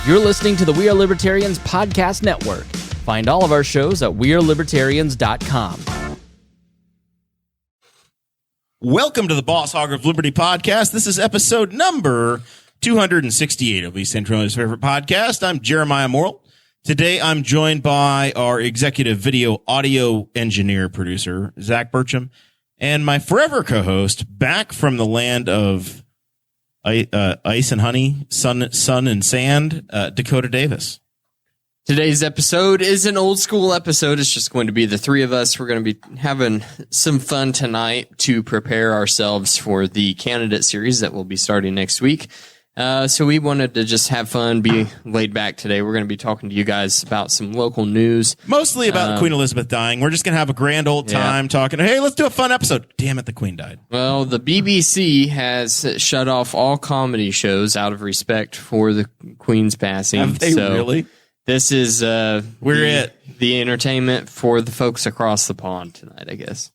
You're listening to the We Are Libertarians Podcast Network. Find all of our shows at wearelibertarians.com. Welcome to the Boss Hog of Liberty podcast. This is episode number 268 of East Central's favorite podcast. I'm Jeremiah Morrill. Today, I'm joined by our executive video audio engineer producer, Zach Burcham, and my forever co-host, back from the land of ice and honey, sun and sand, Dakota Davis. Today's episode is an old school episode. It's just going to be the three of us. We're going to be having some fun tonight to prepare ourselves for the candidate series that will be starting next week. So we wanted to just have fun, be laid back today. We're going to be talking to you guys about some local news. Mostly about Queen Elizabeth dying. We're just going to have a grand old time talking. Hey, let's do a fun episode. Damn it, the Queen died. Well, the BBC has shut off all comedy shows out of respect for the Queen's passing. Have they really? This is the entertainment for the folks across the pond tonight, I guess.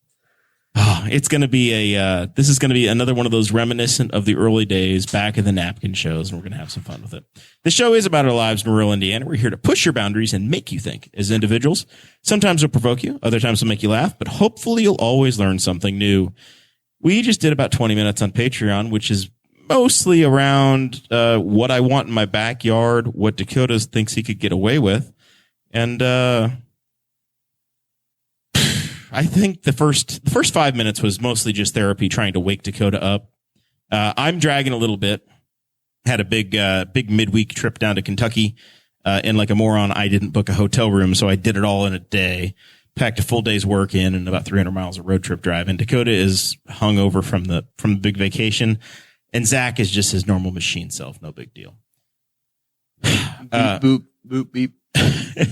Oh, it's going to be this is going to be another one of those reminiscent of the early days back in the napkin shows, and we're going to have some fun with it. The show is about our lives in rural Indiana. We're here to push your boundaries and make you think as individuals. Sometimes it'll provoke you. Other times it'll make you laugh, but hopefully you'll always learn something new. We just did about 20 minutes on Patreon, which is mostly around what I want in my backyard, what Dakota thinks he could get away with. And I think the first 5 minutes was mostly just therapy, trying to wake Dakota up. I'm dragging a little bit. Had a big midweek trip down to Kentucky. And like a moron, I didn't book a hotel room, so I did it all in a day. Packed a full day's work in and about 300 miles of road trip drive. And Dakota is hungover from the big vacation. And Zach is just his normal machine self. No big deal. Boop, boop, beep.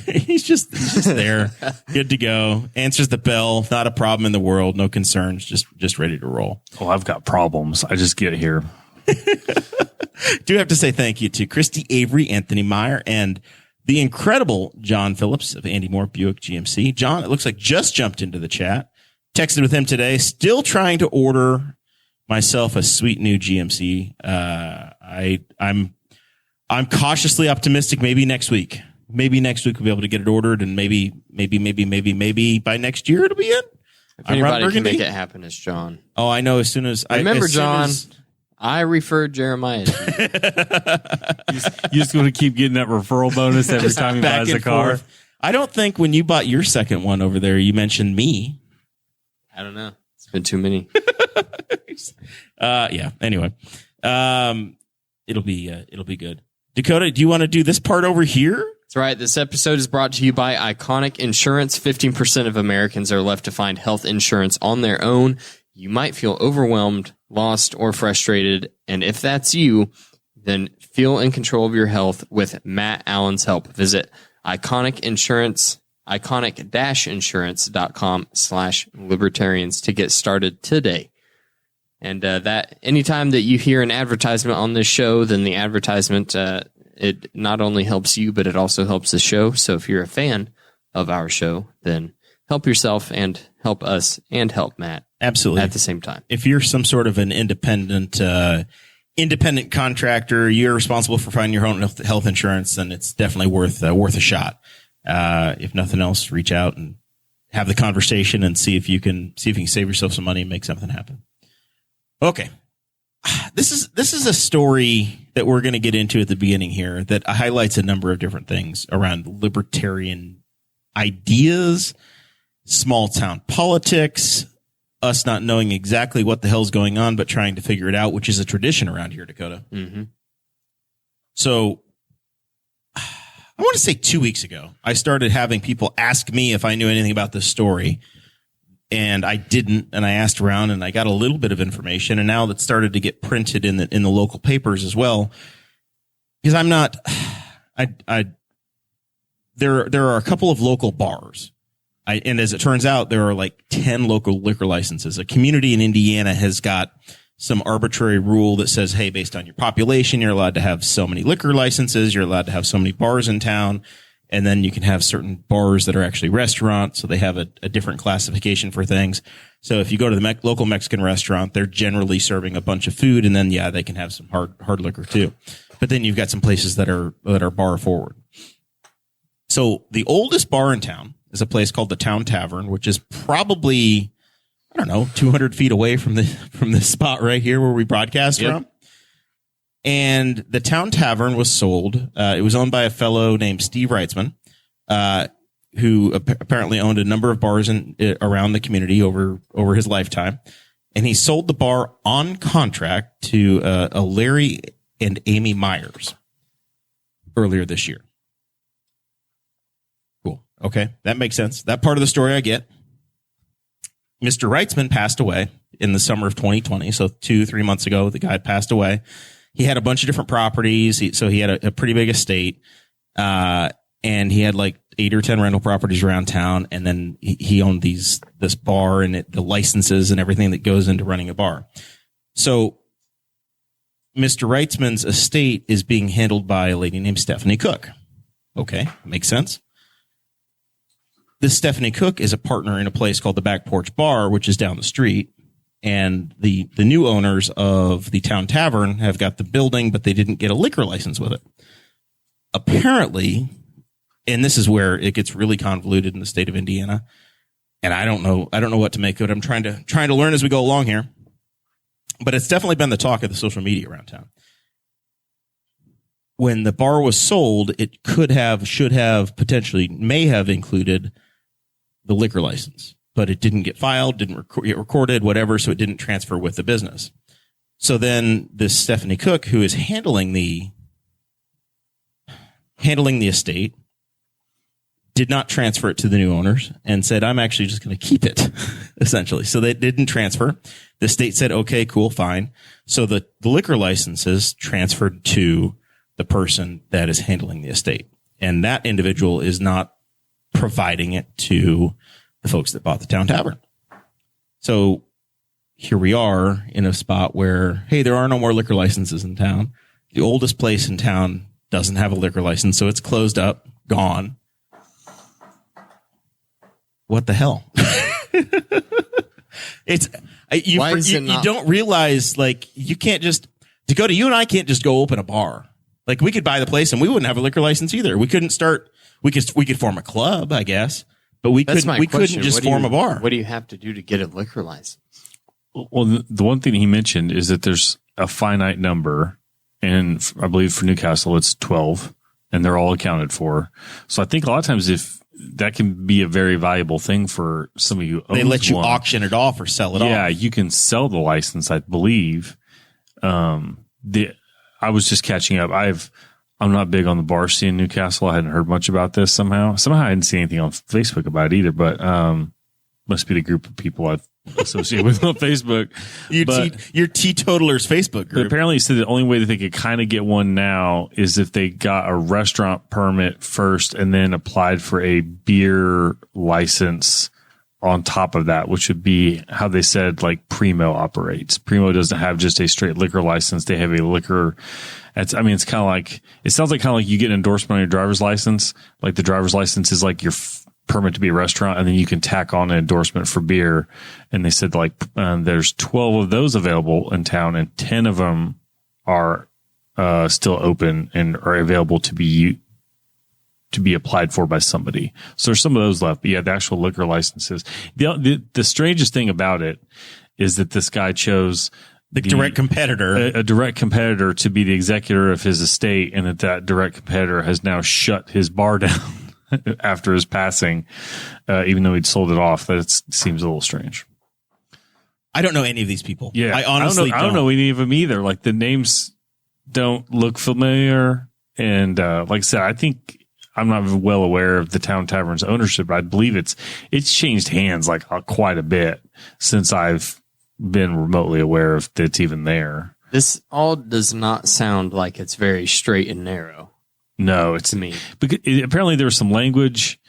he's just there, good to go. Answers the bell, not a problem in the world, no concerns, just ready to roll. Oh, I've got problems. I just get here. Do have to say thank you to Christy Avery, Anthony Meyer, and the incredible John Phillips of Andy Moore Buick GMC. John, it looks like just jumped into the chat. Texted with him today. Still trying to order myself a sweet new GMC. I'm cautiously optimistic. Maybe next week. Maybe next week we'll be able to get it ordered, and maybe by next year it'll be in. If anybody can make it happen, it's John. Oh, I know. As soon as John, I referred Jeremiah to you. You just going to keep getting that referral bonus every time he buys a car. Forth. I don't think when you bought your second one over there, you mentioned me. I don't know. It's been too many. Yeah. Anyway, it'll be good. Dakota, do you want to do this part over here? That's right. This episode is brought to you by Iconic Insurance. 15% of Americans are left to find health insurance on their own. You might feel overwhelmed, lost, or frustrated. And if that's you, then feel in control of your health with Matt Allen's help. Visit iconic-insurance.com/libertarians to get started today. And that anytime that you hear an advertisement on this show, then the advertisement, it not only helps you, but it also helps the show. So if you're a fan of our show, then help yourself and help us and help Matt. Absolutely. At the same time. If you're some sort of an independent contractor, you're responsible for finding your own health insurance, then it's definitely worth a shot. If nothing else, reach out and have the conversation and see if you can save yourself some money and make something happen. Okay. This is a story that we're going to get into at the beginning here that highlights a number of different things around libertarian ideas, small town politics, us not knowing exactly what the hell's going on, but trying to figure it out, which is a tradition around here, Dakota. Mm-hmm. So I want to say 2 weeks ago, I started having people ask me if I knew anything about this story. And I didn't, and I asked around, and I got a little bit of information, and now that's started to get printed in the local papers as well. Because I'm not, there are a couple of local bars, and as it turns out, there are like 10 local liquor licenses. A community in Indiana has got some arbitrary rule that says, hey, based on your population, you're allowed to have so many liquor licenses, you're allowed to have so many bars in town. And then you can have certain bars that are actually restaurants. So they have a different classification for things. So if you go to the local Mexican restaurant, they're generally serving a bunch of food. And then, they can have some hard liquor too. But then you've got some places that are bar forward. So the oldest bar in town is a place called the Town Tavern, which is probably, 200 feet away from this spot right here where we broadcast from. And the Town Tavern was sold. It was owned by a fellow named Steve Reitzman, who apparently owned a number of bars around the community over his lifetime. And he sold the bar on contract to a Larry and Amy Myers earlier this year. Cool. Okay. That makes sense. That part of the story I get. Mr. Reitzman passed away in the summer of 2020. So 2-3 months ago, the guy passed away. He had a bunch of different properties. So he had a pretty big estate. And he had like 8 or 10 rental properties around town. And then he owned this bar and the licenses and everything that goes into running a bar. So Mr. Reitzman's estate is being handled by a lady named Stephanie Cook. Okay. Makes sense. This Stephanie Cook is a partner in a place called the Back Porch Bar, which is down the street. And the new owners of the Town Tavern have got the building, but they didn't get a liquor license with it. Apparently, and this is where it gets really convoluted in the state of Indiana. And I don't know what to make of it. I'm trying to learn as we go along here. But it's definitely been the talk of the social media around town. When the bar was sold, it should have, potentially may have included the liquor license. But it didn't get filed, didn't get recorded, whatever, so it didn't transfer with the business. So then this Stephanie Cook, who is handling the estate, did not transfer it to the new owners and said, I'm actually just going to keep it, essentially. So they didn't transfer. The state said, okay, cool, fine. So the liquor licenses transferred to the person that is handling the estate. And that individual is not providing it to the folks that bought the Town Tavern. So here we are in a spot where, hey, there are no more liquor licenses in town. The oldest place in town doesn't have a liquor license, so it's closed up, gone. What the hell? You don't realize, like, you can't just, you and I can't just go open a bar. Like, we could buy the place and we wouldn't have a liquor license either. We couldn't start, we could form a club, I guess. But we couldn't just form a bar. What do you have to do to get a liquor license? Well, the one thing he mentioned is that there's a finite number, and I believe for Newcastle it's 12, and they're all accounted for. So I think a lot of times if that can be a very valuable thing for somebody who owns they let you one. Auction it off or sell it off. Yeah, you can sell the license, I believe. I was just catching up. I'm not big on the bar scene in Newcastle. I hadn't heard much about this somehow. Somehow I didn't see anything on Facebook about it either, but must be the group of people I've associated with on Facebook. Your teetotalers Facebook group. But apparently he said the only way that they could kind of get one now is if they got a restaurant permit first and then applied for a beer license on top of that, which would be how they said like Primo operates. Primo doesn't have just a straight liquor license. They have a liquor. It's kind of like, it sounds like you get an endorsement on your driver's license. Like the driver's license is like your permit to be a restaurant, and then you can tack on an endorsement for beer. And they said there's 12 of those available in town, and 10 of them are still open and are available to be applied for by somebody. So there's some of those left. But yeah, the actual liquor licenses. The strangest thing about it is that this guy chose a direct competitor to be the executor of his estate, and that direct competitor has now shut his bar down after his passing, even though he'd sold it off. That seems a little strange. I don't know any of these people. Yeah, I honestly I don't know any of them either. Like the names don't look familiar, and like I said, I think I'm not well aware of the Town Tavern's ownership, but I believe it's changed hands like quite a bit since I've been remotely aware of that it's even there. This all does not sound like it's very straight and narrow. No, it's to me. Because apparently there was some language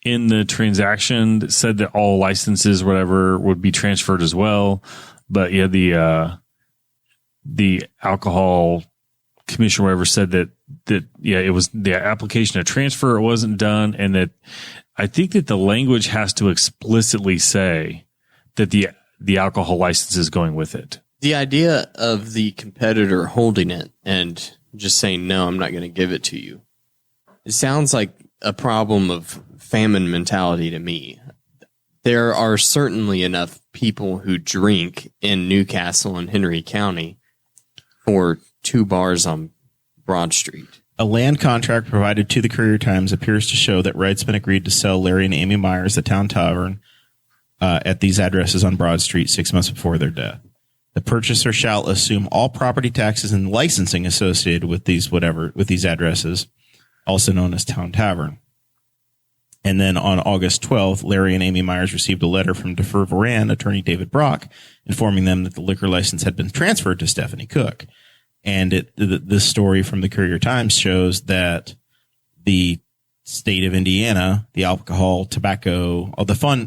in the transaction that said that all licenses, whatever, would be transferred as well. But yeah, the alcohol commissioner or whatever said that it was the application to transfer, it wasn't done. And that I think that the language has to explicitly say that the alcohol license is going with it. The idea of the competitor holding it and just saying, no, I'm not going to give it to you. It sounds like a problem of famine mentality to me. There are certainly enough people who drink in Newcastle and Henry County for 2 bars on Broad Street. A land contract provided to the Courier-Times appears to show that Wrightsman agreed to sell Larry and Amy Myers the Town Tavern at these addresses on Broad Street 6 months before their death. The purchaser shall assume all property taxes and licensing associated with these addresses, also known as Town Tavern. And then on August 12th, Larry and Amy Myers received a letter from Tavern attorney David Brock informing them that the liquor license had been transferred to Stephanie Cook. And this story from the Courier-Times shows that the state of Indiana, the alcohol, tobacco,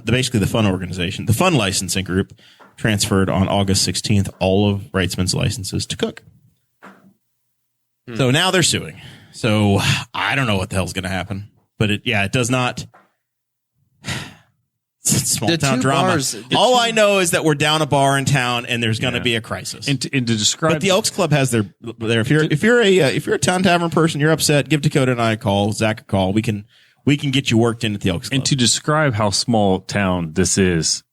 basically the fun organization, the fun licensing group, transferred on August 16th all of Wrightsman's licenses to Cook. So now they're suing. So I don't know what the hell's going to happen. But it does not. Small town drama. All I know is that we're down a bar in town, and there's going to be a crisis. And to describe, but the Elks Club has their. If you're a Town Tavern person, you're upset. Give Dakota and I a call, Zach a call. We can get you worked in at the Elks Club. And to describe how small town this is,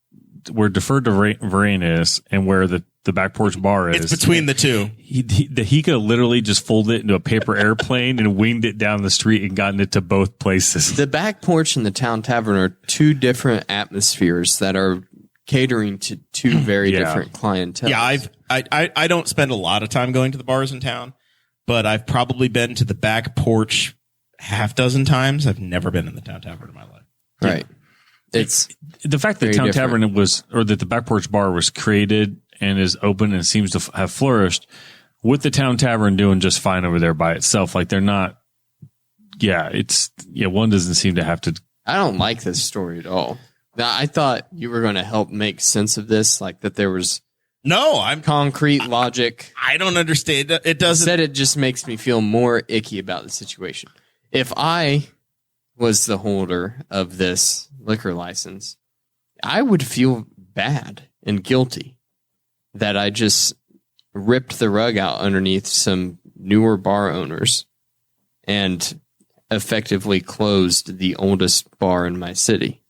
where Deferred to Rain is, and where the back porch bar is. It's between the two. He could have literally just folded it into a paper airplane and winged it down the street and gotten it to both places. The back porch and the Town Tavern are 2 different atmospheres that are catering to 2 very different clientele. Yeah, I don't spend a lot of time going to the bars in town, but I've probably been to the back porch half dozen times. I've never been in the Town Tavern in my life. Right. It's the fact that Town Tavern that the back porch bar was created and is open and seems to have flourished, with the Town Tavern doing just fine over there by itself. Like they're not. One doesn't seem to have to. I don't like this story at all. Now, I thought you were going to help make sense of this, like that there was concrete logic. I don't understand. It doesn't. Instead, it just makes me feel more icky about the situation. If I was the holder of this liquor license, I would feel bad and guilty that I just ripped the rug out underneath some newer bar owners and effectively closed the oldest bar in my city.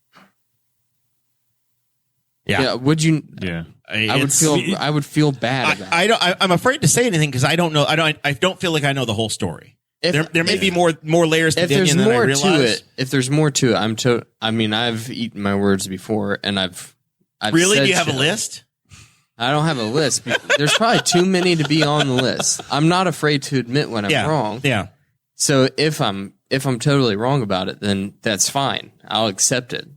Yeah. Would you? Yeah. I would feel bad about it. I'm afraid to say anything because I don't know. I don't feel like I know the whole story. There may be more layers to the onion than I realize. If there's more to it, I've eaten my words before, and I've really. Said Do you have shit. a list? I don't have a list. There's probably too many to be on the list. I'm not afraid to admit when I'm wrong. Yeah. So if I'm totally wrong about it, then that's fine. I'll accept it.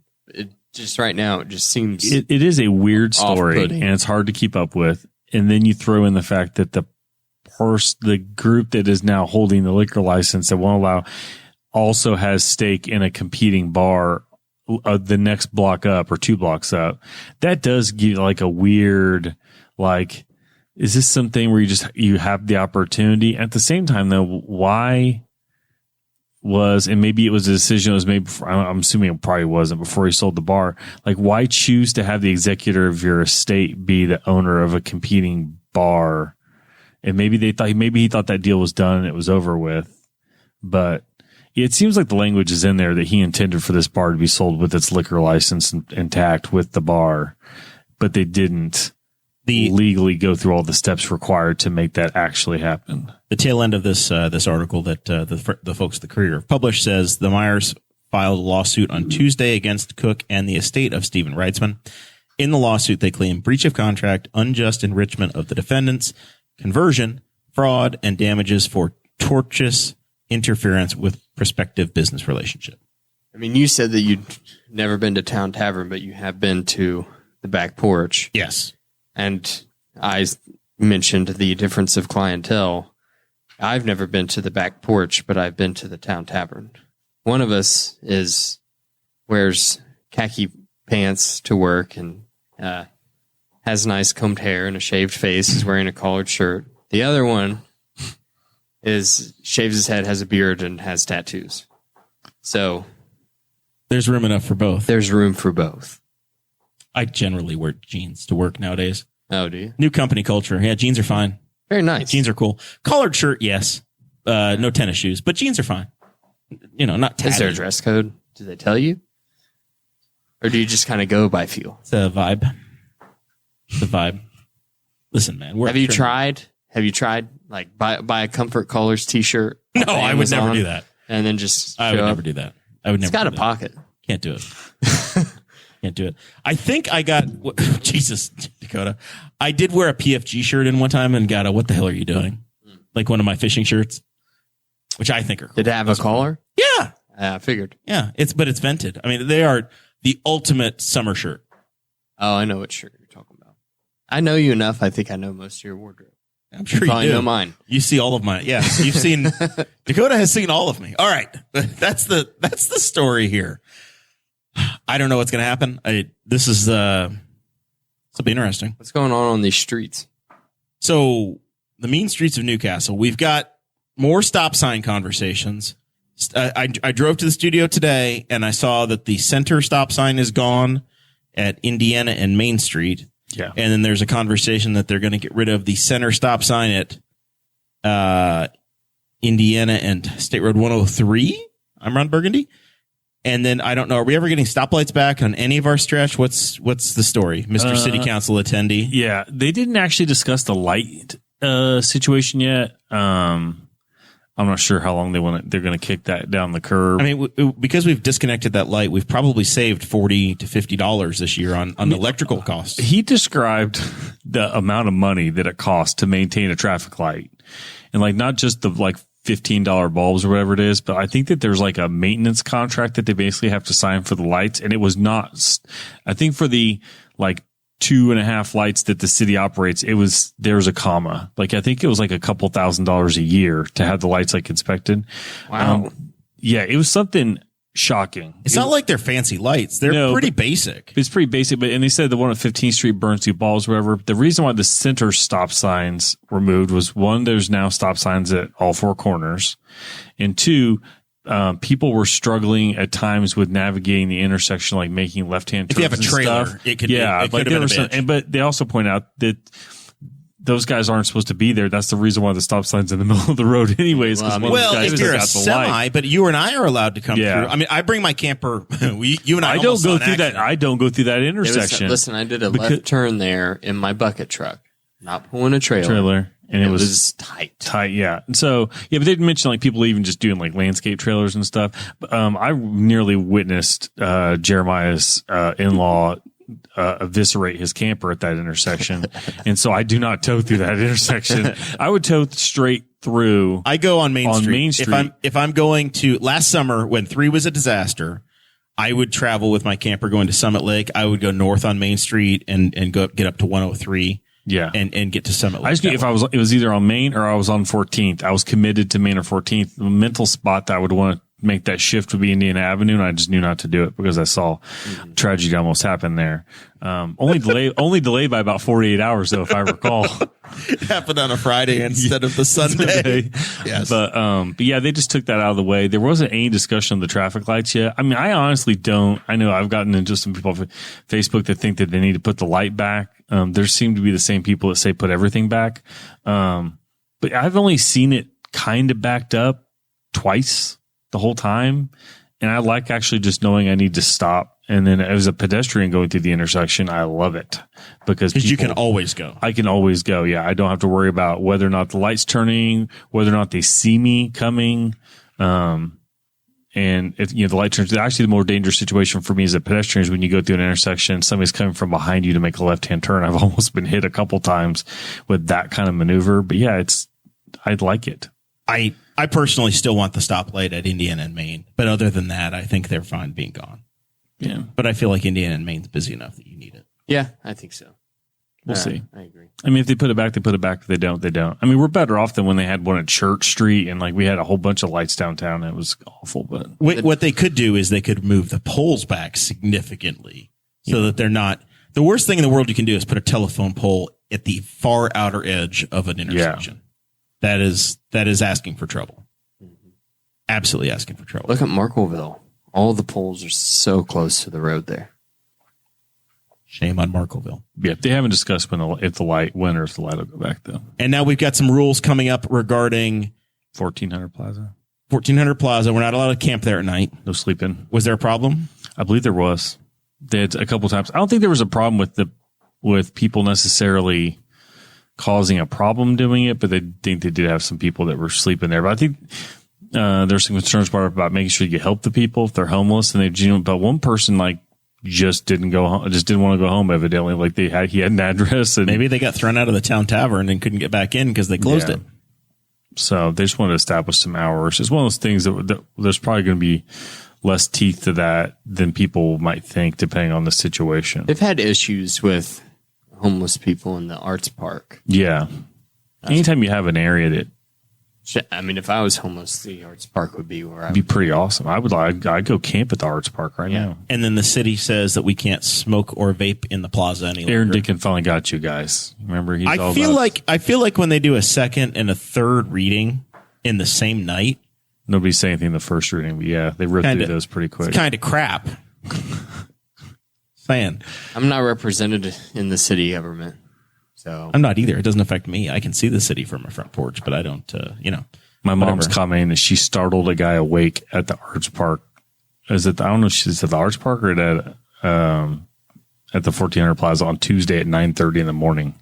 Just right now, it just seems it is a weird story, off-putting. and it's hard to keep up with. And then you throw in the fact that the group that is now holding the liquor license that won't allow also has stake in a competing bar the next block up or 2 blocks up. That does give like a weird, like, is this something where you have the opportunity? At the same time, though, why and maybe it was a decision that was made before, I'm assuming it probably wasn't before he sold the bar. Like, why choose to have the executor of your estate be the owner of a competing bar? And maybe he thought that deal was done and it was over with, but it seems like the language is in there that he intended for this bar to be sold with its liquor license intact with the bar, but they didn't legally go through all the steps required to make that actually happen. The tail end of this article that the folks at the Courier published says the Myers filed a lawsuit on Tuesday against Cook and the estate of Stephen Wrightsman. In the lawsuit, they claim breach of contract, unjust enrichment of the defendants, conversion, fraud, and damages for tortious interference with prospective business relationship. I mean, you said that you'd never been to Town Tavern, but you have been to the back porch. Yes. And I mentioned the difference of clientele. I've never been to the back porch, but I've been to the Town Tavern. One of us wears khaki pants to work and has nice combed hair and a shaved face, is wearing a collared shirt. The other one shaves his head, has a beard, and has tattoos. So There's room enough for both. there's room for both. I generally wear jeans to work nowadays. Oh, do you? New company culture. Yeah, jeans are fine. Very nice. Jeans are cool. Collared shirt, yes. No tennis shoes, but jeans are fine. Not tatted. Is there a dress code? Do they tell you? Or do you just kind of go by feel? It's a vibe. The vibe. Listen, man. Have you tried like buy a Comfort Colors t-shirt? No, off I would never Amazon do that. And then just I would show up? never do that. I would never. It's got do a that. pocket. Can't do it. Can't do it. I think I got Jesus, Dakota. I did wear a PFG shirt in one time and got a "What the hell are you doing?" Like one of my fishing shirts, which I think are cool. Did it have a collar? Yeah, I figured. yeah. It's vented. I mean, they are the ultimate summer shirt. Oh, I know what shirt you're talking about. I know you enough. I think I know most of your wardrobe. I'm sure You you probably do. know mine. You see all of mine. Yeah, you've seen. Dakota has seen all of me. All right, that's the story here. I don't know what's going to happen. This is will be interesting. What's going on these streets? So the mean streets of Newcastle. We've got more stop sign conversations. I drove to the studio today and I saw that the center stop sign is gone at Indiana and Main Street. Yeah. And then there's a conversation that they're going to get rid of the center stop sign at Indiana and State Road 103. I'm Ron Burgundy. And then I don't know. Are we ever getting stoplights back on any of our stretch? What's the story, Mr. City Council attendee? Yeah, they didn't actually discuss the light situation yet. I'm not sure how long they're going to kick that down the curb. I mean, because we've disconnected that light, we've probably saved $40 to $50 this year on electrical costs. He described the amount of money that it costs to maintain a traffic light, and like not just the like $15 bulbs or whatever it is, but I think that there's like a maintenance contract that they basically have to sign for the lights. And it was not, I think for the like 2.5 lights that the city operates, there's a comma. Like I think it was like a couple $1,000s a year to have the lights like inspected. Wow. Yeah, it was something shocking. It's not like they're fancy lights. They're pretty basic. It's pretty basic, and they said the one at 15th Street burns through balls, whatever. The reason why the center stop signs were moved was one, there's now stop signs at all four corners, and two, people were struggling at times with navigating the intersection, like making left-hand turns. If you have a trailer, stuff. it could like have been a bitch. but they also point out that those guys aren't supposed to be there. That's the reason why the stop sign's in the middle of the road anyways. Well, if you're a semi, but you and I are allowed to come through. I mean, I bring my camper. You and I don't go through that. I don't go through that intersection. Listen, I did a left turn there in my bucket truck, not pulling a trailer. And it was tight. Tight, yeah. So, yeah, but they didn't mention like people even just doing like landscape trailers and stuff. But, I nearly witnessed, Jeremiah's, in-law, eviscerate his camper at that intersection. And so I do not tow through that intersection. I would tow straight through. I go on Main Street. Main Street. If I'm going to last summer when 3 was a disaster, I would travel with my camper going to Summit Lake. I would go north on Main Street and get up to 103. Yeah. And get to Summit Lake. I just knew if it was either on Main or I was on 14th. I was committed to Main or 14th. The mental spot that I would want to make that shift would be Indiana Avenue, and I just knew not to do it because I saw tragedy almost happen there. Only delayed by about 48 hours though, if I recall. It happened on a Friday instead of the Sunday. Yes. But yeah, they just took that out of the way. There wasn't any discussion of the traffic lights yet. I mean, I honestly don't. I know I've gotten into some people on Facebook that think that they need to put the light back. There seem to be the same people that say put everything back. But I've only seen it kind of backed up twice the whole time. And I like actually just knowing I need to stop. And then as a pedestrian going through the intersection, I love it because you can always go. I can always go. Yeah. I don't have to worry about whether or not the light's turning, whether or not they see me coming. And if, the light turns, actually the more dangerous situation for me as a pedestrian is when you go through an intersection, somebody's coming from behind you to make a left-hand turn. I've almost been hit a couple times with that kind of maneuver, but yeah, I'd like it. I personally still want the stoplight at Indiana and Main, but other than that, I think they're fine being gone. Yeah. But I feel like Indiana and Main's busy enough that you need it. Yeah, I think so. We'll see. I agree. I mean, if they put it back, they put it back. If they don't, they don't. I mean, we're better off than when they had one at Church Street and like we had a whole bunch of lights downtown. It was awful, but what they could do is they could move the poles back significantly so that they're not. The worst thing in the world you can do is put a telephone pole at the far outer edge of an intersection. that is asking for trouble. Absolutely asking for trouble. Look at Markleville. All the poles are so close to the road there. Shame on Markleville. Yeah, they haven't discussed when or if the light will go back though. And now we've got some rules coming up regarding 1400 Plaza. 1400 Plaza. We're not allowed to camp there at night. No sleeping. Was there a problem? I believe there was. They had a couple times. I don't think there was a problem with people necessarily causing a problem doing it, but they think they did have some people that were sleeping there. But I think there's some concerns about making sure you help the people if they're homeless. And but one person just didn't go home, just didn't want to go home. Evidently, he had an address, and maybe they got thrown out of the town tavern and couldn't get back in because they closed it. So they just want to establish some hours. It's one of those things that there's probably going to be less teeth to that than people might think, depending on the situation. They've had issues with homeless people in the arts park. Yeah. Anytime you have an area that, I mean, if I was homeless, the arts park would be where I'd be pretty awesome. I'd go camp at the arts park right now. And then the city says that we can't smoke or vape in the plaza any longer. Aaron Dickin finally got you guys. Remember, I feel like when they do a second and a third reading in the same night, nobody say anything in the first reading, but yeah, they ripped through those pretty quick. It's kind of crap. Saying. I'm not represented in the city government. So I'm not either. It doesn't affect me. I can see the city from my front porch, but I don't, My mom's commenting that she startled a guy awake at the arts park. I don't know if she's at the arts park or at the 1400 Plaza on Tuesday at 9:30 in the morning.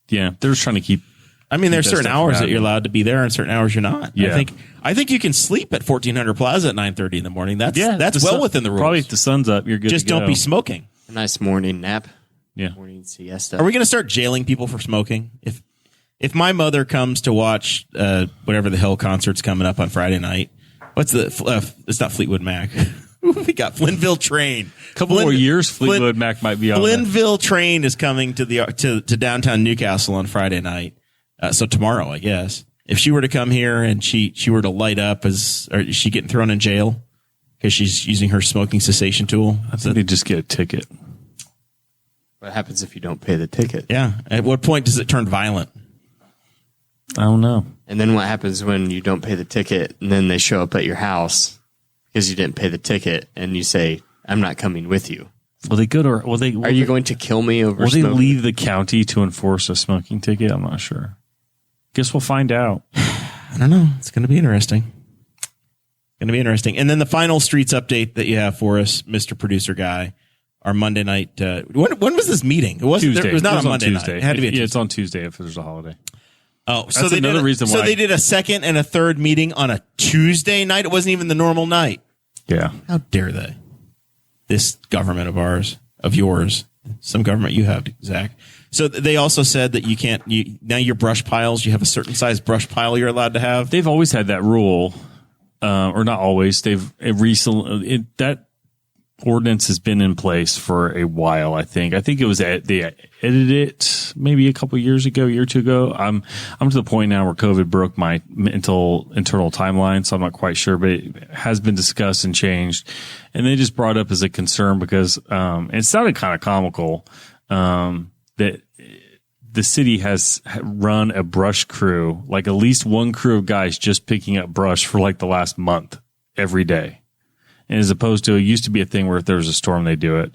Yeah, they're just trying to keep. I mean, there's certain hours that you're allowed to be there and certain hours you're not. Yeah. I think you can sleep at 1400 Plaza at 9:30 in the morning. That's well within the rules. Probably if the sun's up, you're good. Just don't be smoking. a nice morning nap. Yeah. Morning siesta. Are we going to start jailing people for smoking? If my mother comes to watch whatever the hell concert's coming up on Friday night, what's it's not Fleetwood Mac. We got Flynnville Train. A couple more years, Fleetwood Mac might be on. Flynnville Train is coming to to downtown Newcastle on Friday night. So tomorrow, I guess. If she were to come here and she were to light up, is she getting thrown in jail because she's using her smoking cessation tool? I think they just get a ticket. What happens if you don't pay the ticket? Yeah. At what point does it turn violent? I don't know. And then what happens when you don't pay the ticket and then they show up at your house because you didn't pay the ticket and you say, I'm not coming with you? Will they go to? Are you going to kill me over? Will smoking? they leave the county to enforce a smoking ticket? I'm not sure. Guess we'll find out. I don't know. It's going to be interesting. And then the final streets update that you have for us, Mr. Producer Guy, our Monday night. When was this meeting? It wasn't. Tuesday. It was not on Monday Tuesday. night. It had to be. It's on Tuesday if there's a holiday. Oh, so they another reason why. So they did a second and a third meeting on a Tuesday night. It wasn't even the normal night. Yeah. How dare they? This government of ours, of yours, some government you have, Zach. So they also said that you can't. Now your brush piles. You have a certain size brush pile you're allowed to have. They've always had that rule, or not always. They've recently that ordinance has been in place for a while. I think it was they edited it maybe a couple years ago, a year or two ago. I'm to the point now where COVID broke my internal timeline, so I'm not quite sure, but it has been discussed and changed. And they just brought up as a concern because it sounded kind of comical that the city has run a brush crew, like at least one crew of guys just picking up brush for like the last month every day. And as opposed to, it used to be a thing where if there was a storm, they do it.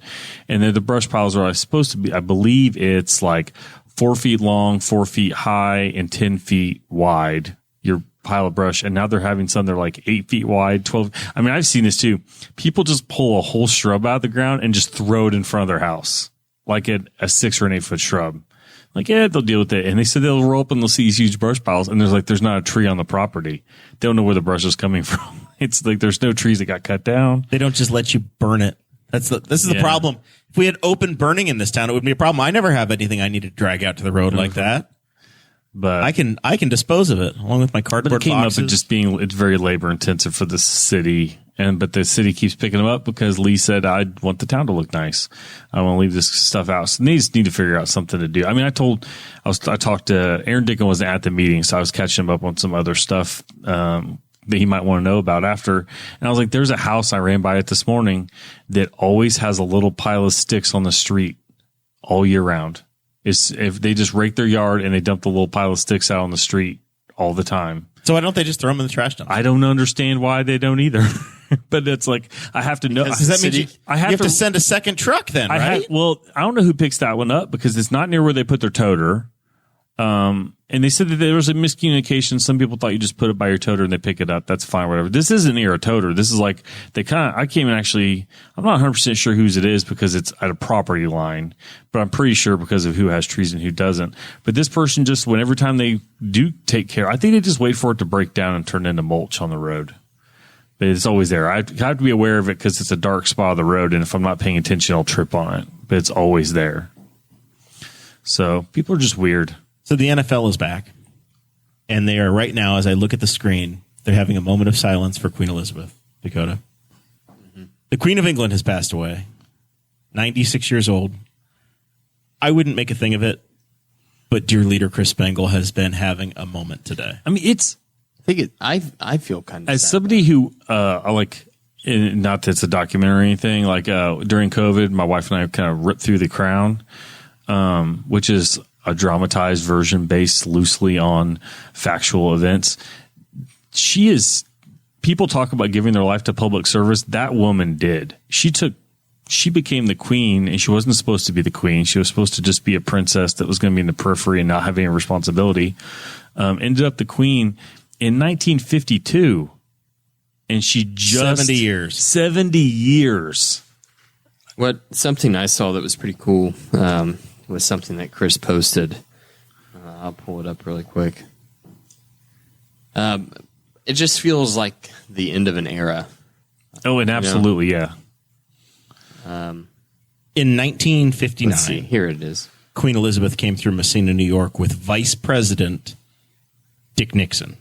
And then the brush piles are supposed to be, I believe it's like 4 feet long, 4 feet high, and 10 feet wide, your pile of brush. And now they're having some, they're like 8 feet wide, 12. I mean, I've seen this too. People just pull a whole shrub out of the ground and just throw it in front of their house, like a 6 or an 8 foot shrub. Like, yeah, they'll deal with it. And they said they'll roll up and they'll see these huge brush piles. And there's not a tree on the property. They don't know where the brush is coming from. It's like there's no trees that got cut down. They don't just let you burn it. This is the problem. If we had open burning in this town, it would be a problem. I never have anything I need to drag out to the road like that. But I can dispose of it along with my cardboard boxes. It came boxes. up with just being, it's very labor intensive for the city. But the city keeps picking them up because Lee said, I want the town to look nice. I want to leave this stuff out. So they just need to figure out something to do. I mean, I talked to Aaron Dickin wasn't at the meeting, so I was catching him up on some other stuff, that he might want to know about after. And I was like, there's a house I ran by it this morning that always has a little pile of sticks on the street all year round. Is if they just rake their yard and they dump the little pile of sticks out on the street all the time. So why don't they just throw them in the trash dump? I don't understand why they don't either. But it's like, I have to know. Does that mean you have to send a second truck then, right? I don't know who picks that one up because it's not near where they put their toter. And they said that there was a miscommunication. Some people thought you just put it by your toter and they pick it up. That's fine, whatever. This isn't near a toter. This is like, I can't even actually, I'm not 100% sure whose it is because it's at a property line, but I'm pretty sure because of who has trees and who doesn't. But this person just, every time they do take care, I think they just wait for it to break down and turn into mulch on the road. But it's always there. I have to be aware of it because it's a dark spot of the road. And if I'm not paying attention, I'll trip on it, but it's always there. So people are just weird. So the NFL is back, and they are right now, as I look at the screen, they're having a moment of silence for Queen Elizabeth, Dakota. Mm-hmm. The Queen of England has passed away, 96 years old. I wouldn't make a thing of it, but dear leader Chris Spangle has been having a moment today. I mean, I feel kind of as sad somebody who like, not that it's a documentary or anything, like during COVID, my wife and I kind of ripped through The Crown, which is a dramatized version based loosely on factual events. People talk about giving their life to public service. That woman did. She became the queen, and she wasn't supposed to be the queen. She was supposed to just be a princess that was going to be in the periphery and not have any responsibility. Ended up the queen in 1952, and she just 70 years. Something I saw that was pretty cool was something that Chris posted. I'll pull it up really quick. It just feels like the end of an era. Oh, and absolutely, yeah. In 1959, let's see, here it is. Queen Elizabeth came through Messina, New York with Vice President Dick Nixon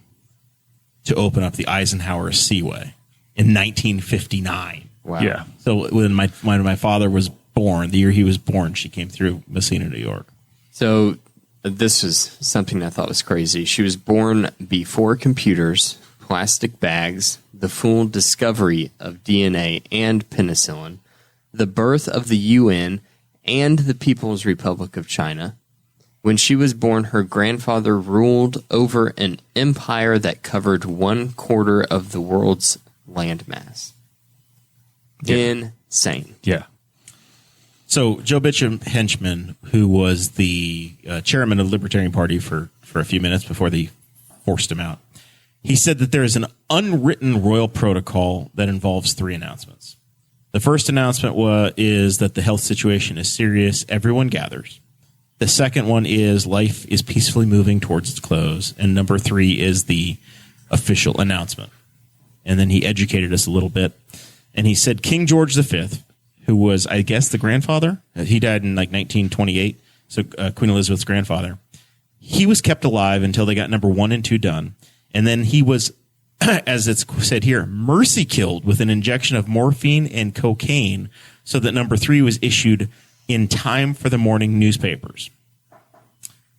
to open up the Eisenhower Seaway in 1959. Wow. Yeah. So when my father was born, the year he was born, she came through Messina, New York. So this was something I thought was crazy. She was born before computers, plastic bags, the full discovery of DNA and penicillin, the birth of the UN and the People's Republic of China. When she was born, her grandfather ruled over an empire that covered 1/4 of the world's landmass. Yeah. Insane. Yeah. So Joe Bishop Henchman, who was the chairman of the Libertarian Party for a few minutes before they forced him out, he said that there is an unwritten royal protocol that involves 3 announcements. The first announcement is that the health situation is serious. Everyone gathers. The second one is life is peacefully moving towards its close. And number 3 is the official announcement. And then he educated us a little bit. And he said King George V, who was, I guess, the grandfather. He died in like 1928. So Queen Elizabeth's grandfather. He was kept alive until they got number 1 and 2 done. And then he was, as it's said here, mercy killed with an injection of morphine and cocaine so that number 3 was issued in time for the morning newspapers.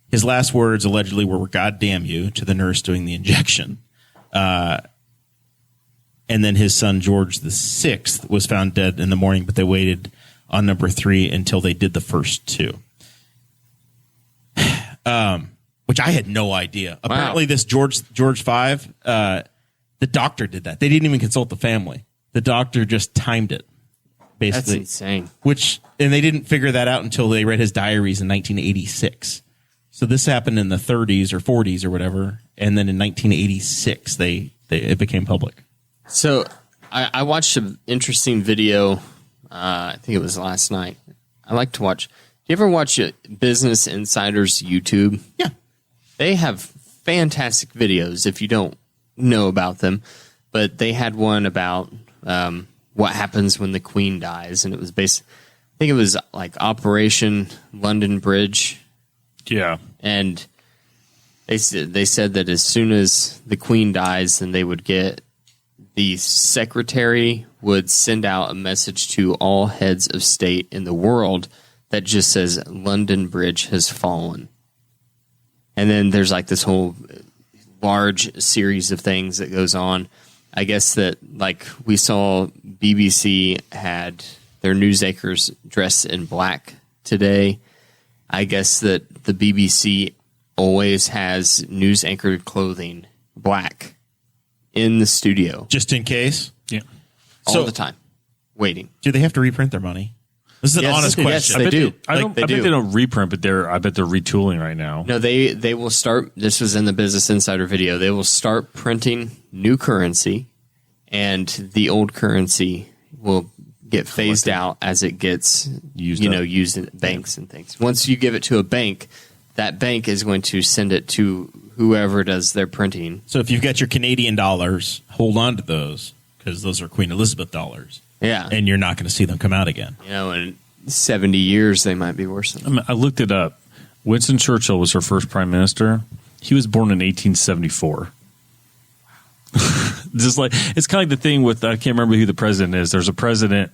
His last words allegedly were, "God damn you," to the nurse doing the injection. And then his son, George VI, was found dead in the morning, but they waited on number 3 until they did the first 2. Which I had no idea. Wow. Apparently this George V, the doctor did that. They didn't even consult the family. The doctor just timed it, basically. That's insane. And they didn't figure that out until they read his diaries in 1986. So this happened in the 30s or 40s or whatever. And then in 1986, it became public. So I watched an interesting video. I think it was last night. I like to watch. Do you ever watch Business Insider's YouTube? Yeah. They have fantastic videos if you don't know about them. But they had one about what happens when the Queen dies. And it was I think it was like Operation London Bridge. Yeah. And they said that as soon as the Queen dies, then they would get the secretary would send out a message to all heads of state in the world that just says London Bridge has fallen. And then there's like this whole large series of things that goes on. I guess that like we saw BBC had their news anchors dressed in black today. I guess that the BBC always has news anchored clothing black in the studio Just in case. Yeah. all the time, waiting. Do they have to reprint their money? This is an Yes, honest yes, question. they do. I bet they don't reprint, but I bet they're retooling right now. No, they will start. This was in the Business Insider video. They will start printing new currency, and the old currency will get phased out as it gets used in banks and things. Once you give it to a bank, that bank is going to send it to whoever does their printing. So if you've got your Canadian dollars, hold on to those because those are Queen Elizabeth dollars. Yeah, And you're not going to see them come out again. in 70 years they might be worse than. I looked it up. Winston Churchill was her first prime minister. He was born in 1874. Just like it's kind of like the thing with I can't remember who the president is. There's a president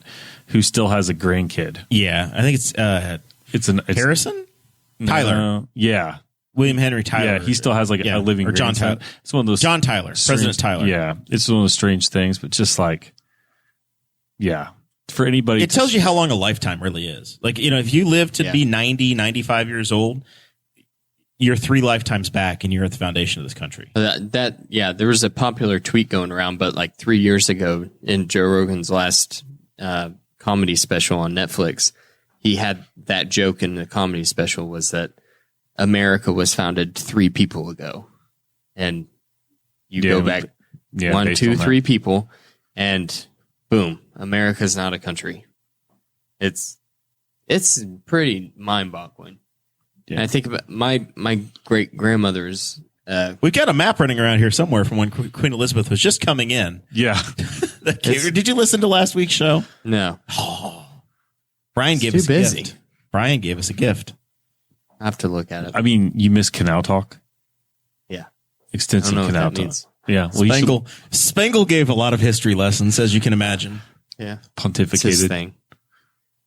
who still has a grandkid. Yeah, I think it's Harrison? Tyler. Yeah. William Henry Tyler. Yeah, he still has like a living or John grandson. Tyler. It's one of those John Tyler, President Tyler. Yeah, it's one of those strange things, but just like, yeah, for anybody, It tells you how long a lifetime really is. Like, if you live to be 90, 95 years old, you're 3 lifetimes back and you're at the foundation of this country. There was a popular tweet going around, but like 3 years ago in Joe Rogan's last comedy special on Netflix, he had that joke in the comedy special was that America was founded 3 people ago. And you go back 1, 2, 3 people and boom, America's not a country. It's pretty mind-boggling. Yeah. And I think about my great grandmother's. We've got a map running around here somewhere from when Queen Elizabeth was just coming in. Yeah. Did you listen to last week's show? No. Brian gave us a gift. Brian gave us a gift. I have to look at it. I mean, you miss Canal Talk. Yeah. Extensive Canal Talk. Means. Yeah. Well, Spangle gave a lot of history lessons, as you can imagine. Yeah. Pontificated. It's his thing.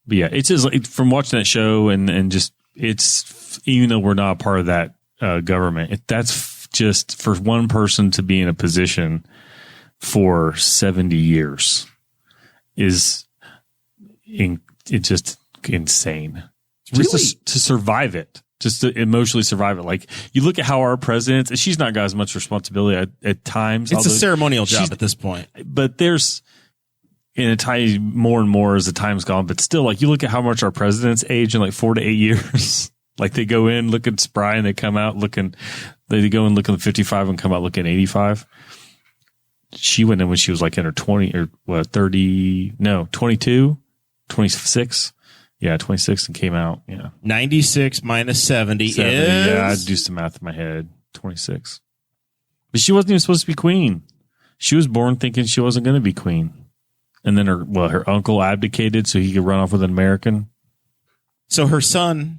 But yeah, it's just like from watching that show and just it's even though we're not a part of that government, that's just for one person to be in a position for 70 years is it's just insane. Really? Just to survive it, just to emotionally survive it. Like you look at how our president, and she's not got as much responsibility at times. It's a ceremonial job at this point. But there's in a tiny more and more as the time's gone. But still, like you look at how much our presidents age in like 4 to 8 years. Like they go in looking spry and they come out looking. They go in looking 55 and come out looking 85. She went in when she was like in her 20 or what 30? No, 22, 26. Yeah, 26 and came out. Yeah, 96 minus 70 is. Yeah, I'd do some math in my head. 26. But she wasn't even supposed to be queen. She was born thinking she wasn't going to be queen. And then her uncle abdicated so he could run off with an American. So her son,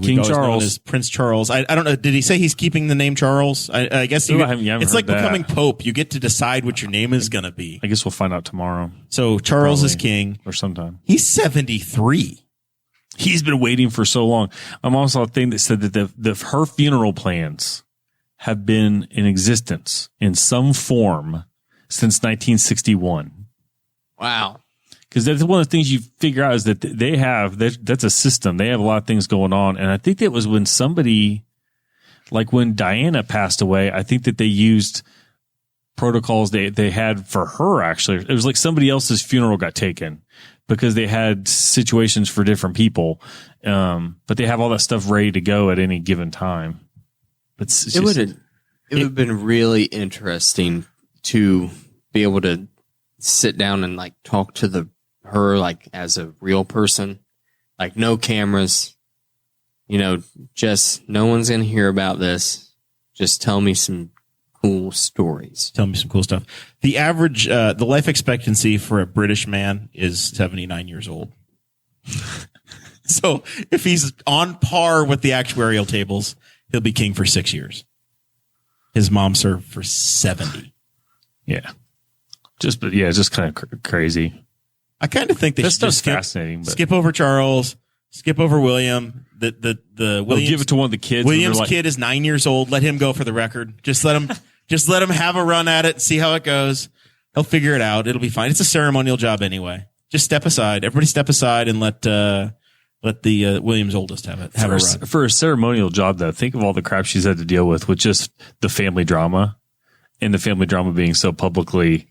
King Charles, is Prince Charles. I don't know. Did he say he's keeping the name Charles? I guess it's like becoming Pope. You get to decide what your name is going to be. I guess we'll find out tomorrow. So Charles is king. Or sometime. He's 73. He's been waiting for so long. I also saw a thing that said that her funeral plans have been in existence in some form since 1961. Wow. Because that's one of the things you figure out is that they have, that's a system. They have a lot of things going on. And I think that was when somebody, like when Diana passed away, I think that they used protocols they had for her, actually. It was like somebody else's funeral got taken because they had situations for different people. But they have all that stuff ready to go at any given time. But it would have been really interesting to be able to sit down and like talk to her like as a real person, like no cameras, just no one's going to hear about this. Just tell me some cool stories. Tell me some cool stuff. The average, the life expectancy for a British man is 79 years old. So if he's on par with the actuarial tables, he'll be king for 6 years. His mom served for 70. Yeah. Just kind of crazy. I kind of think they should just skip over Charles, skip over William. The Williams, give it to one of the kids. William's kid is 9 years old. Let him go for the record. Just let him have a run at it and see how it goes. He'll figure it out. It'll be fine. It's a ceremonial job anyway. Just step aside. Everybody step aside and let Let the Williams oldest have a run. For a ceremonial job, though, think of all the crap she's had to deal with just the family drama, and the family drama being so publicly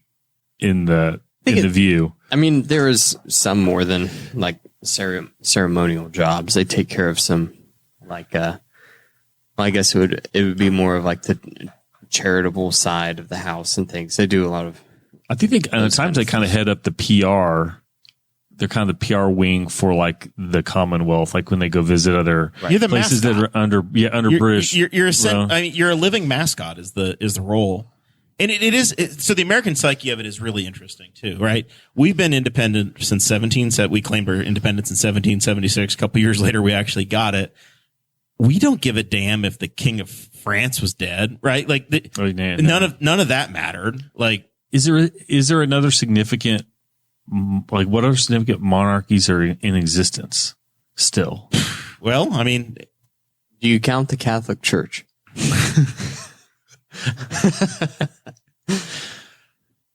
in the view. I mean, there is some more than like ceremonial jobs. They take care of some I guess it would be more of like the charitable side of the house and things. They do a lot of. I think at times they kind of head up the PR. They're kind of the PR wing for like the Commonwealth, like when they go visit other places that are under British. You're a living mascot is the role. And it is so the American psyche of it is really interesting too, right? We've been independent since we claimed our independence in 1776. A couple years later, we actually got it. We don't give a damn if the King of France was dead, right? Like none of that mattered. Like, is there another significant, like what other significant monarchies are in existence still? Well, I mean, do you count the Catholic Church?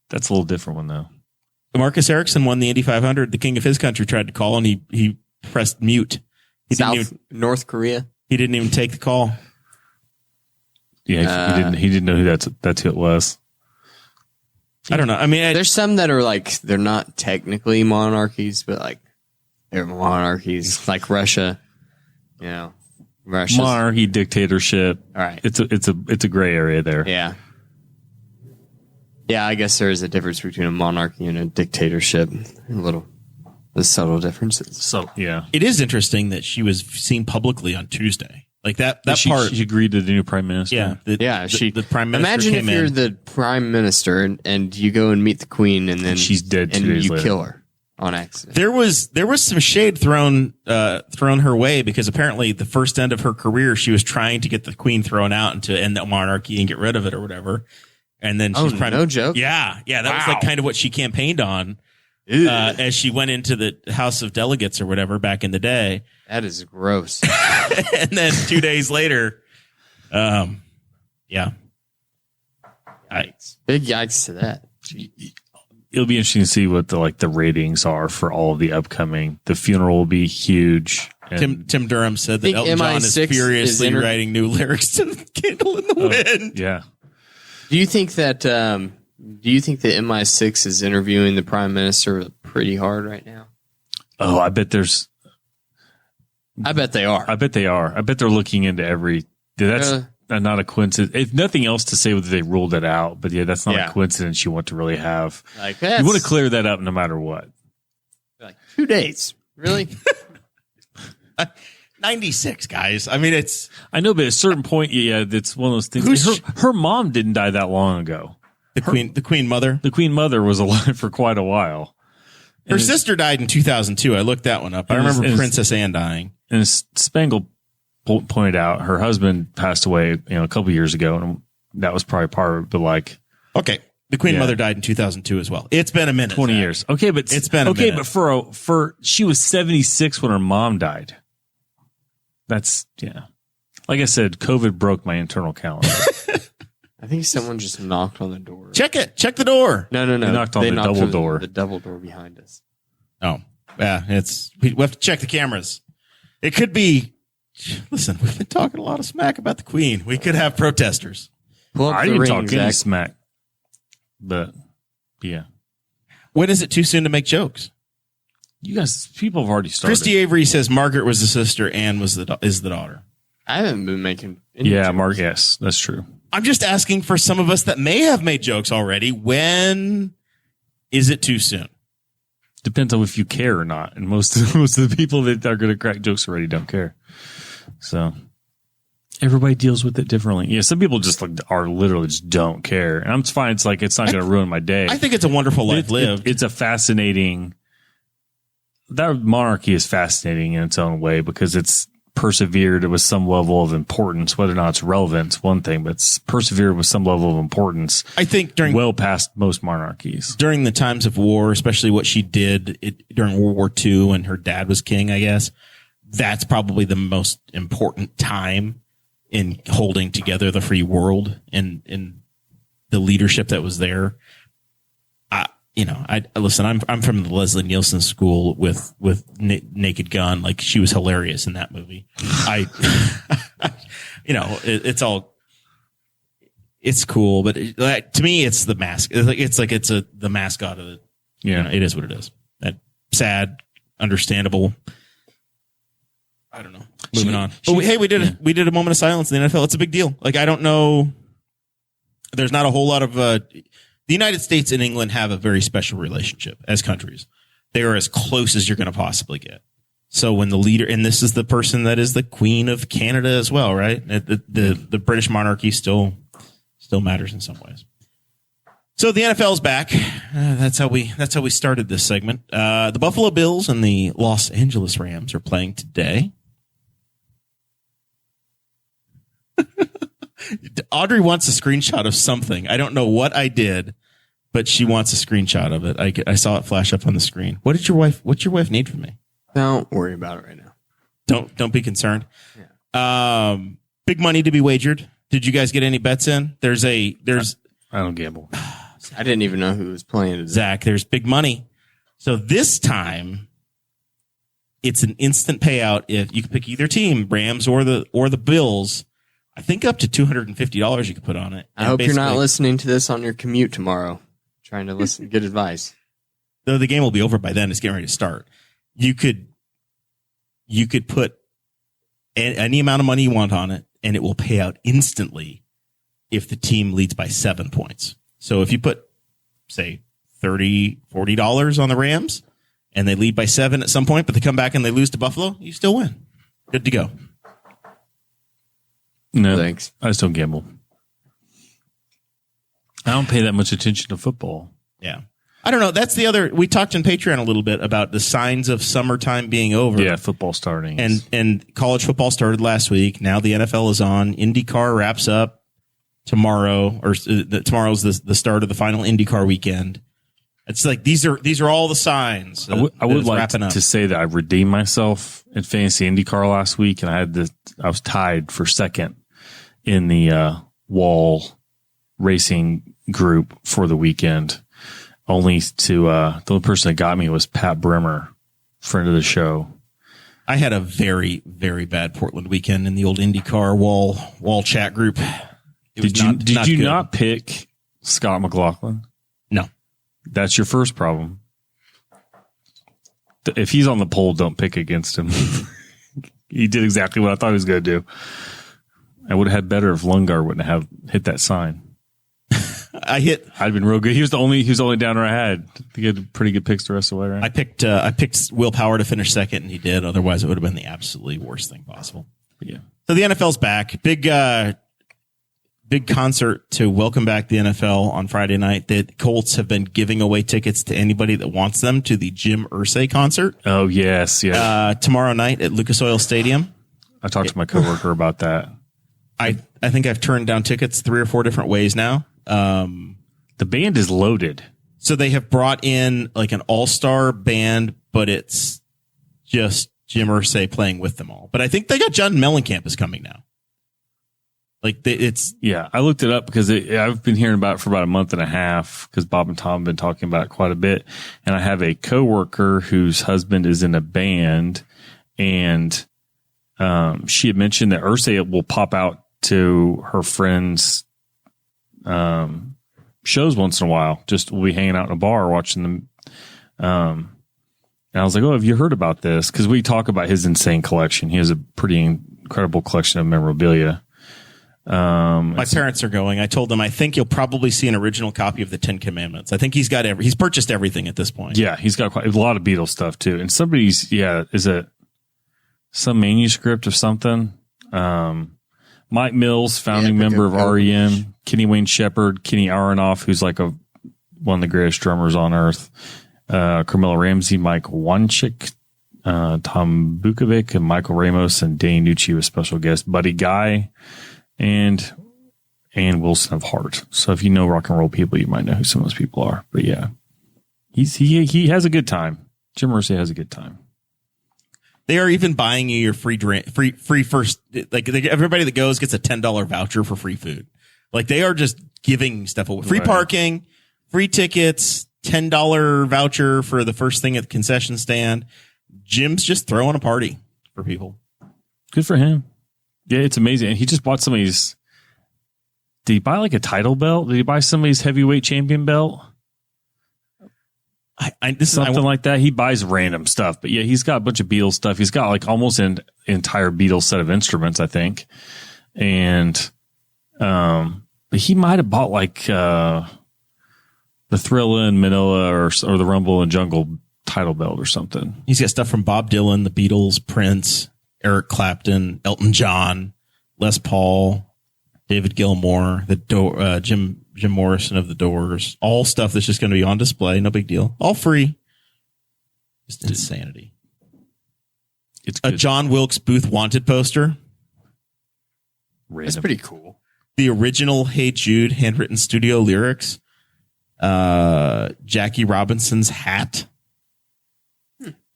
That's a little different one though. Marcus Ericsson won the Indy 500. The king of his country tried to call and he pressed mute. North Korea. He didn't even take the call. Yeah, he didn't know who that's who it was. I don't know. I mean, there's some that are like they're not technically monarchies, but like they're monarchies, like Russia. You know, Russia's monarchy, dictatorship. All right, it's a gray area there. Yeah. Yeah, I guess there is a difference between a monarchy and a dictatorship. The subtle differences. So yeah, it is interesting that she was seen publicly on Tuesday. Like that part. She agreed to the new prime minister. Yeah, the prime minister. Imagine if you're the prime minister and you go and meet the queen and then she's dead 2 days later. Kill her on accident. There was some shade thrown her way because apparently the first end of her career she was trying to get the queen thrown out and to end the monarchy and get rid of it or whatever. And then she's no joke. Yeah, that was like kind of what she campaigned on as she went into the House of Delegates or whatever back in the day. That is gross. And then 2 days later, yeah, big yikes to that. It'll be interesting to see what the ratings are for all of the upcoming. The funeral will be huge. Tim Durham said that Elton John is furiously writing new lyrics to "Candle in the Wind." Yeah. Do you think that MI6 is interviewing the prime minister pretty hard right now? Oh, I bet they are. I bet they are. I bet they're looking into every. That's not a coincidence. If nothing else to say whether they ruled it out, but that's not a coincidence you want to really have. Like you want to clear that up no matter what. Like 2 days, really? 96 guys. I mean, I know, but at a certain point, it's one of those things. Her mom didn't die that long ago. The queen mother. The queen mother was alive for quite a while. Her sister died in 2002. I looked that one up. I remember Princess Anne dying. And Spangle pointed out her husband passed away, a couple years ago, and that was probably part of the Okay. The queen mother died in 2002 as well. It's been a minute. 20 years. Okay, but it's been a minute. But for she was 76 when her mom died. That's Like I said, COVID broke my internal calendar. I think someone just knocked on the door. Check it. Check the door. No. They knocked on the double door. The double door behind us. Oh, yeah. We have to check the cameras. It could be. Listen, we've been talking a lot of smack about the queen. We could have protesters. I didn't talk any smack. But yeah. When is it too soon to make jokes? You guys, people have already started. Christy Avery says Margaret was the sister, Anne is the daughter. I haven't been making any jokes. jokes. Yes, that's true. I'm just asking for some of us that may have made jokes already. When is it too soon? Depends on if you care or not. And most of the people that are going to crack jokes already don't care. So everybody deals with it differently. Yeah, some people just are literally just don't care. And I'm fine. It's like, it's not going to ruin my day. I think it's a wonderful life lived. It's a fascinating. That monarchy is fascinating in its own way because it's persevered with some level of importance. Whether or not it's relevant, it's one thing, but it's persevered with some level of importance. I think well past most monarchies. During the times of war, especially what she did during World War II when her dad was king, I guess, that's probably the most important time in holding together the free world and the leadership that was there. I listen. I'm from the Leslie Nielsen school with Naked Gun. Like, she was hilarious in that movie. It's cool, but to me, it's the mask. It's the mascot of it. Yeah, it is what it is. Sad, understandable. I don't know. Moving on. But we did a moment of silence in the NFL. It's a big deal. Like, I don't know. There's not a whole lot of the United States and England have a very special relationship as countries. They are as close as you're going to possibly get. So when the leader, and this is the person that is the Queen of Canada as well, right? The British monarchy still matters in some ways. So the NFL is back. That's how we started this segment. The Buffalo Bills and the Los Angeles Rams are playing today. Audrey wants a screenshot of something. I don't know what I did, but she wants a screenshot of it. I saw it flash up on the screen. What's your wife need from me? Don't worry about it right now. Don't be concerned. Yeah. Big money to be wagered. Did you guys get any bets in? There's I don't gamble. I didn't even know who was playing today. Zach, there's big money. So this time, it's an instant payout. If you can pick either team, Rams or the Bills, I think up to $250 you could put on it. I hope you're not listening to this on your commute tomorrow, trying to listen, get advice. Though the game will be over by then, it's getting ready to start. You could put any amount of money you want on it, and it will pay out instantly if the team leads by 7 points. So if you put, say, $30, $40 on the Rams, and they lead by 7 at some point, but they come back and they lose to Buffalo, you still win. Good to go. No, thanks. I just don't gamble. I don't pay that much attention to football. Yeah. I don't know. That's the other. We talked on Patreon a little bit about the signs of summertime being over. Yeah, football starting. And college football started last week. Now the NFL is on. IndyCar wraps up tomorrow, or tomorrow's the start of the final IndyCar weekend. It's like these are all the signs. I would like to say that I redeemed myself in fantasy IndyCar last week, and I was tied for second in the wall racing group for the weekend. Only to the only person that got me was Pat Bremer, friend of the show. I had a very, very bad Portland weekend in the old IndyCar wall chat group. Did you not pick Scott McLaughlin? No. That's your first problem. If he's on the poll, don't pick against him. He did exactly what I thought he was going to do. I would have had better if Lundgaard wouldn't have hit that sign. I'd been real good. He was the only downer I had. I think he had pretty good picks the rest of the way, right? I picked Will Power to finish second, and he did. Otherwise, it would have been the absolutely worst thing possible. Yeah. So the NFL's back. Big concert to welcome back the NFL on Friday night. The Colts have been giving away tickets to anybody that wants them to the Jim Irsay concert. Oh, yes. Tomorrow night at Lucas Oil Stadium. I talked to my coworker about that. I think I've turned down tickets 3 or 4 different ways now. The band is loaded. So they have brought in like an all-star band, but it's just Jim Irsay playing with them all. But I think they got John Mellencamp is coming now. I looked it up because I've been hearing about it for about a month and a half because Bob and Tom have been talking about it quite a bit. And I have a coworker whose husband is in a band, and she had mentioned that Irsay will pop out to her friends' shows once in a while. Just we'll be hanging out in a bar watching them. And I was like, "Oh, have you heard about this?" Because we talk about his insane collection. He has a pretty incredible collection of memorabilia. My parents are going. I told them I think you'll probably see an original copy of the 10 Commandments. I think he's purchased everything at this point. Yeah, he's got quite a lot of Beatles stuff too. And is it some manuscript of something? Mike Mills, founding member of REM, Kenny Wayne Shepherd, Kenny Aronoff, who's like one of the greatest drummers on earth, Carmelo Ramsey, Mike Wanchik, Tom Bukovic, and Michael Ramos, and Danny Nucci was special guest, Buddy Guy, and Wilson of Heart. So if you know rock and roll people, you might know who some of those people are. But yeah, he has a good time. Jim Irsay has a good time. They are even buying you your free drink, free first. Like everybody that goes gets a $10 voucher for free food. Like they are just giving stuff away. Free parking, free tickets. $10 voucher for the first thing at the concession stand. Jim's just throwing a party for people. Good for him. Yeah, it's amazing. And he just bought somebody's. Did he buy like a title belt? Did he buy somebody's heavyweight champion belt? Something like that. He buys random stuff, but yeah, he's got a bunch of Beatles stuff. He's got like almost an entire Beatles set of instruments, I think. And, but he might have bought like, the Thrilla and Manila or the Rumble and Jungle title belt or something. He's got stuff from Bob Dylan, the Beatles, Prince, Eric Clapton, Elton John, Les Paul, David Gilmour, Jim Morrison of the Doors, all stuff that's just going to be on display. No big deal. All free. Just insanity. It's a John Wilkes Booth wanted poster. Random. That's pretty cool. The original Hey Jude handwritten studio lyrics. Jackie Robinson's hat.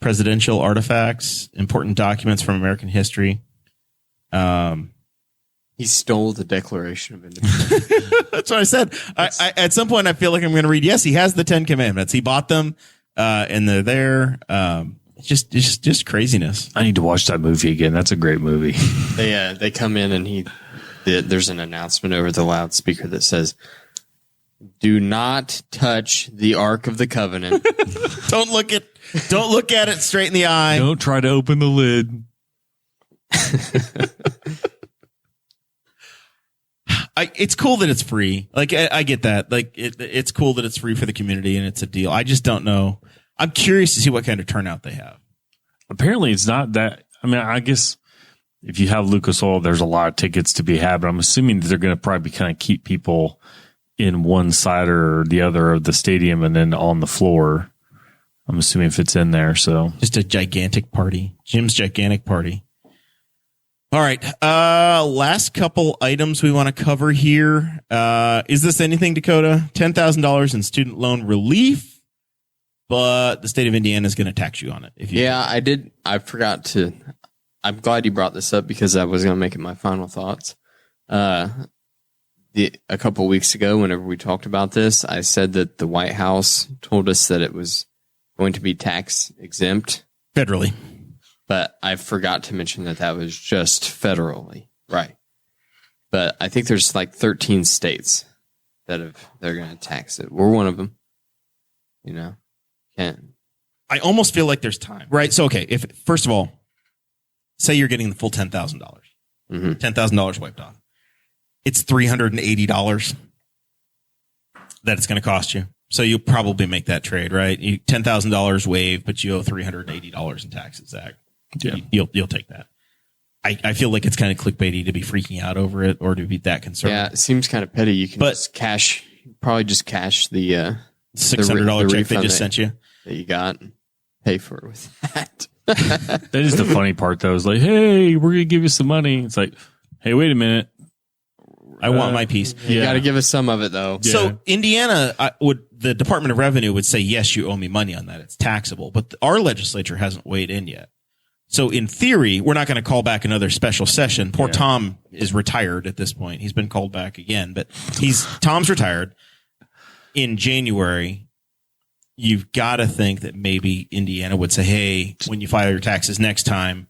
Presidential artifacts, important documents from American history. He stole the Declaration of Independence. That's what I said. I at some point, I feel like I'm going to read. Yes, he has the 10 Commandments. He bought them, and they're there. It's just craziness. I need to watch that movie again. That's a great movie. They come in and there's an announcement over the loudspeaker that says, "Do not touch the Ark of the Covenant." Don't look at it straight in the eye. Don't try to open the lid. It's cool that it's free. Like I get that. Like it's cool that it's free for the community and it's a deal. I just don't know. I'm curious to see what kind of turnout they have. Apparently, it's not that. I mean, I guess if you have Lucas Oil, there's a lot of tickets to be had. But I'm assuming that they're going to probably kind of keep people in one side or the other of the stadium and then on the floor. I'm assuming if it's in there. So just a gigantic party. Jim's gigantic party. All right. Last couple items we want to cover here. Is this anything, Dakota? $10,000 in student loan relief, but the state of Indiana is going to tax you on it. I did. I forgot to. I'm glad you brought this up because I was going to make it my final thoughts. A couple weeks ago, whenever we talked about this, I said that the White House told us that it was going to be tax exempt federally. But I forgot to mention that was just federally. Right. But I think there's like 13 states they're going to tax it. We're one of them. You know, I almost feel like there's time. Right. So, okay. First of all, say you're getting the full $10,000. Mm-hmm. $10,000 wiped off. It's $380 that it's going to cost you. So you'll probably make that trade, right? $10,000 waived, but you owe $380 in taxes, Zach. Yeah. You'll take that. I feel like it's kind of clickbaity to be freaking out over it or to be that concerned. Yeah, it seems kind of petty. You can just cash the $600 check they just sent you that you got and pay for it with that. That is the funny part, though. It's like, hey, we're going to give you some money. It's like, hey, wait a minute. I want my piece. You got to give us some of it, though. Yeah. So Indiana the Department of Revenue would say, yes, you owe me money on that. It's taxable. But our legislature hasn't weighed in yet. So in theory, we're not going to call back another special session. Poor Tom is retired at this point. He's been called back again, but Tom's retired. In January, you've got to think that maybe Indiana would say, hey, when you file your taxes next time,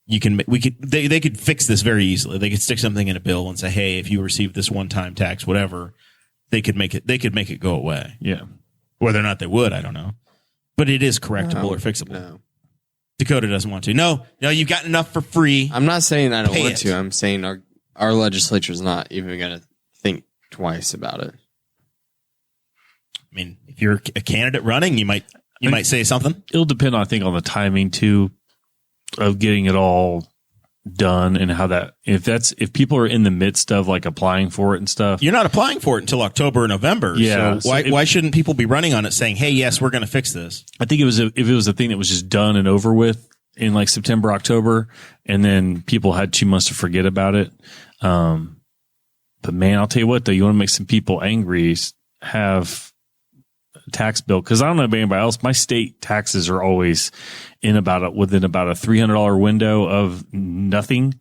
they could fix this very easily. They could stick something in a bill and say, hey, if you receive this one-time tax, whatever, they could make it go away. Yeah. Whether or not they would, I don't know. But it is correctable or fixable. No. Dakota doesn't want to. No, you've got enough for free. I'm not saying I don't want to. I'm saying our legislature is not even going to think twice about it. I mean, if you're a candidate running, you might say something. It'll depend, I think, on the timing too of getting it all done and how that if people are in the midst of like applying for it and stuff. You're not applying for it until October or November. Yeah. So why shouldn't people be running on it saying, hey, yes, we're going to fix this? I think if it was a thing that was just done and over with in like September, October, and then people had 2 months to forget about it. But man, I'll tell you what, though, you want to make some people angry, have a tax bill. Cause I don't know about anybody else. My state taxes are always within about a $300 window of nothing.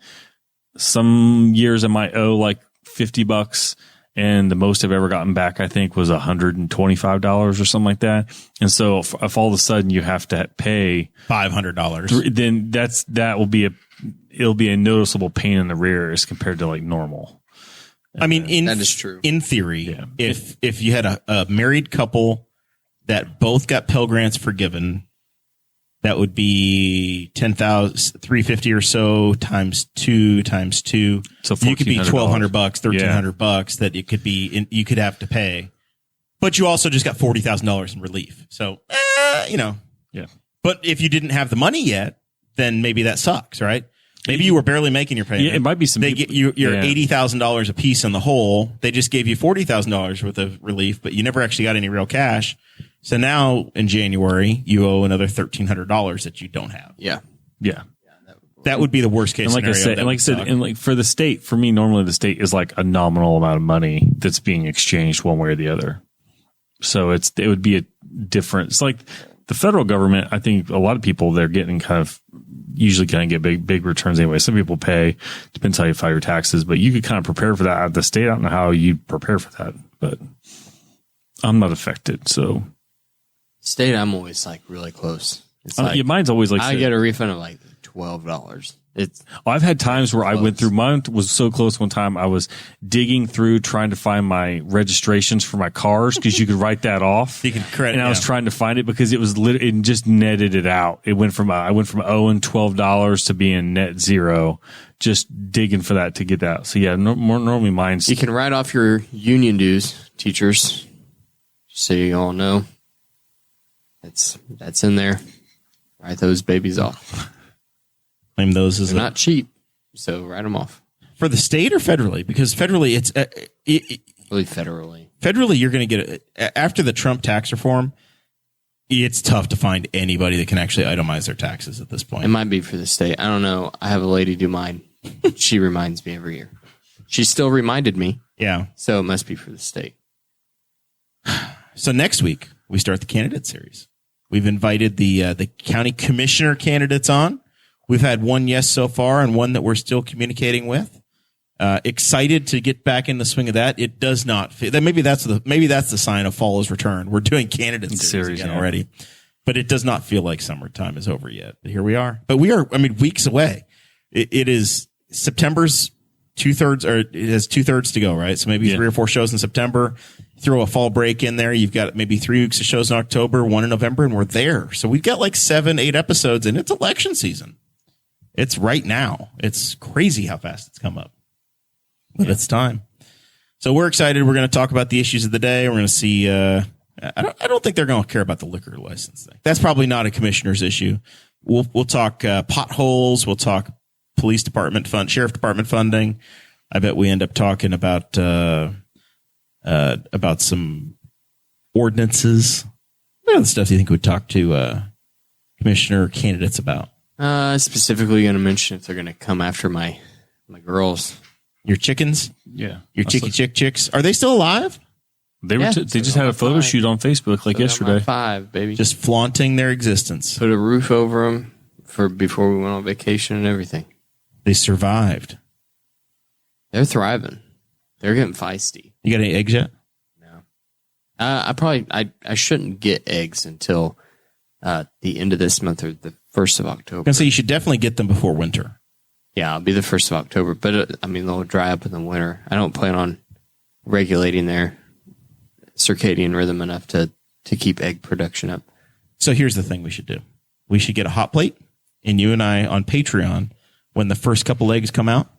Some years I might owe like $50, and the most I've ever gotten back, I think, was $125 or something like that. And so if all of a sudden you have to pay $500, then it'll be a noticeable pain in the rear as compared to like normal. I mean, that is true. In theory, if you had a married couple that both got Pell Grants forgiven, that would be $10,350 or so times two. So you could be $1,200, $1,300 that you could have to pay. But you also just got $40,000 in relief. So, Yeah. But if you didn't have the money yet, then maybe that sucks, right? Maybe you were barely making your payment. Yeah, it might be some. They get you're $80,000 a piece in the hole. They just gave you $40,000 worth of relief, but you never actually got any real cash. So now in January, you owe another $1,300 that you don't have. Yeah. Yeah. That would be the worst case And like scenario. I said, and like for the state, for me, normally the state is like a nominal amount of money that's being exchanged one way or the other. So it would be a different. It's like the federal government. I think a lot of people they're getting usually get big returns anyway. Some people pay, depends how you file your taxes, but you could kind of prepare for that at the state. I don't know how you prepare for that, but I'm not affected. So State, I'm always like really close. It's mine's always like I get a refund of like $12. I've had times where I went through, mine was so close one time I was digging through trying to find my registrations for my cars because you could write that off. You can credit, and I was trying to find it because it was it just netted it out. It went from I went from owing $12 to being net zero, just digging for that to get that. So yeah, normally mine's. You can write off your union dues, teachers, so you all know. That's in there. Write those babies off. Claim those as They're not cheap, so write them off. For the state or federally? Because federally, it's Really federally. Federally, you're going to get after the Trump tax reform. It's tough to find anybody that can actually itemize their taxes at this point. It might be for the state. I don't know. I have a lady do mine. She reminds me every year. She still reminded me. Yeah. So it must be for the state. So next week we start the candidate series. We've invited the county commissioner candidates on. We've had one yes so far and one that we're still communicating with. Excited to get back in the swing of that. It does not fit. Maybe that's the sign of fall is return. We're doing candidate series again already, but it does not feel like summertime is over yet. But here we are. But we are, weeks away. It is September's 2/3, or it has 2/3 to go, right? So maybe 3 or 4 shows in September. Throw a fall break in there. You've got maybe 3 weeks of shows in October, 1 in November, and we're there. So we've got like 7-8 episodes, and it's election season. It's right now. It's crazy how fast it's come up. But it's time. So we're excited. We're going to talk about the issues of the day. We're going to see. I don't think they're going to care about the liquor license thing. That's probably not a commissioner's issue. We'll talk potholes. We'll talk police department sheriff department funding. I bet we end up talking about some ordinances. What other stuff do you think we'd talk to commissioner candidates about? Specifically going to mention if they're going to come after my girls. Your chickens? Yeah. Your chicks? Are they still alive? They just had a photo shoot on Facebook yesterday. 5, baby. Just flaunting their existence. Put a roof over them before we went on vacation and everything. They survived. They're thriving. They're getting feisty. You got any eggs yet? No. I shouldn't get eggs until the end of this month or the 1st of October. So you should definitely get them before winter. Yeah, it'll be the 1st of October. But, they'll dry up in the winter. I don't plan on regulating their circadian rhythm enough to keep egg production up. So here's the thing we should do. We should get a hot plate, and you and I on Patreon, when the first couple eggs come out,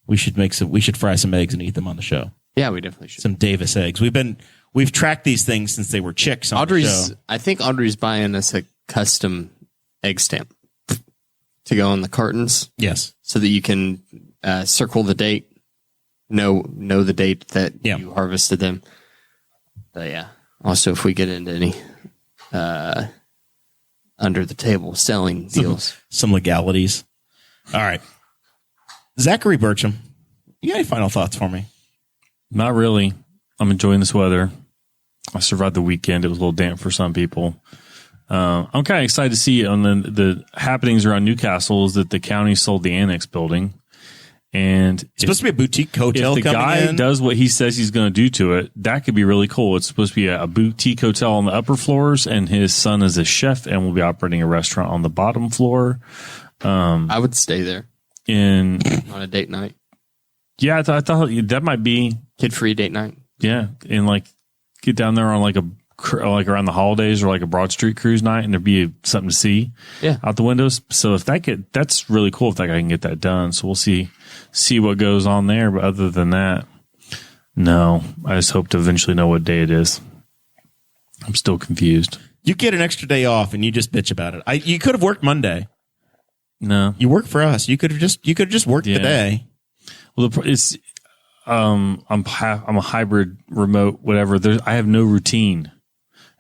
we should fry some eggs and eat them on the show. Yeah, we definitely should. Some Davis eggs. We've tracked these things since they were chicks on the show. I think Audrey's buying us a custom egg stamp to go on the cartons. Yes. So that you can circle the date, know the date that you harvested them. But yeah. Also, if we get into any under the table selling deals. Some legalities. All right. Zachary Burcham, you got any final thoughts for me? Not really. I'm enjoying this weather. I survived the weekend. It was a little damp for some people. I'm kind of excited to see on the happenings around Newcastle is that the county sold the annex building. And It's supposed to be a boutique hotel. if the coming guy in. does what he says he's going to do to it, that could be really cool. It's supposed to be a boutique hotel on the upper floors, and his son is a chef and will be operating a restaurant on the bottom floor. I would stay there In on a date night. yeah, I thought that might be Kid-free date night. yeah, and like get down there on like around the holidays or like a Broad Street cruise night, and there'd be something to see out the windows. So if that's really cool if that guy can get that done. So we'll see what goes on there. But other than that, no, I just hope to eventually know what day it is. I'm still confused. You get an extra day off and you just bitch about it. You could have worked Monday. No, You work for us. You could have just worked the day. well, it's I'm a hybrid remote whatever. I have no routine.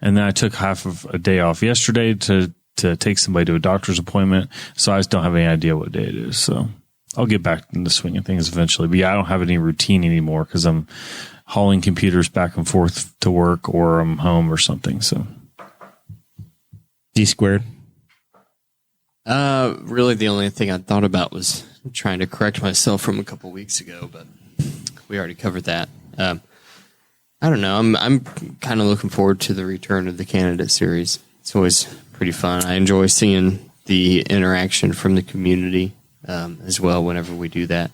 And then I took half of a day off yesterday to take somebody to a doctor's appointment. So I just don't have any idea what day it is. So I'll get back in the swing of things eventually. But yeah, I don't have any routine anymore because I'm hauling computers back and forth to work or I'm home or something. So D squared. Really, the only thing I thought about was trying to correct myself from a couple weeks ago, but we already covered that. I don't know. I'm kind of looking forward to the return of the candidate series. It's always pretty fun. I enjoy seeing the interaction from the community as well whenever we do that.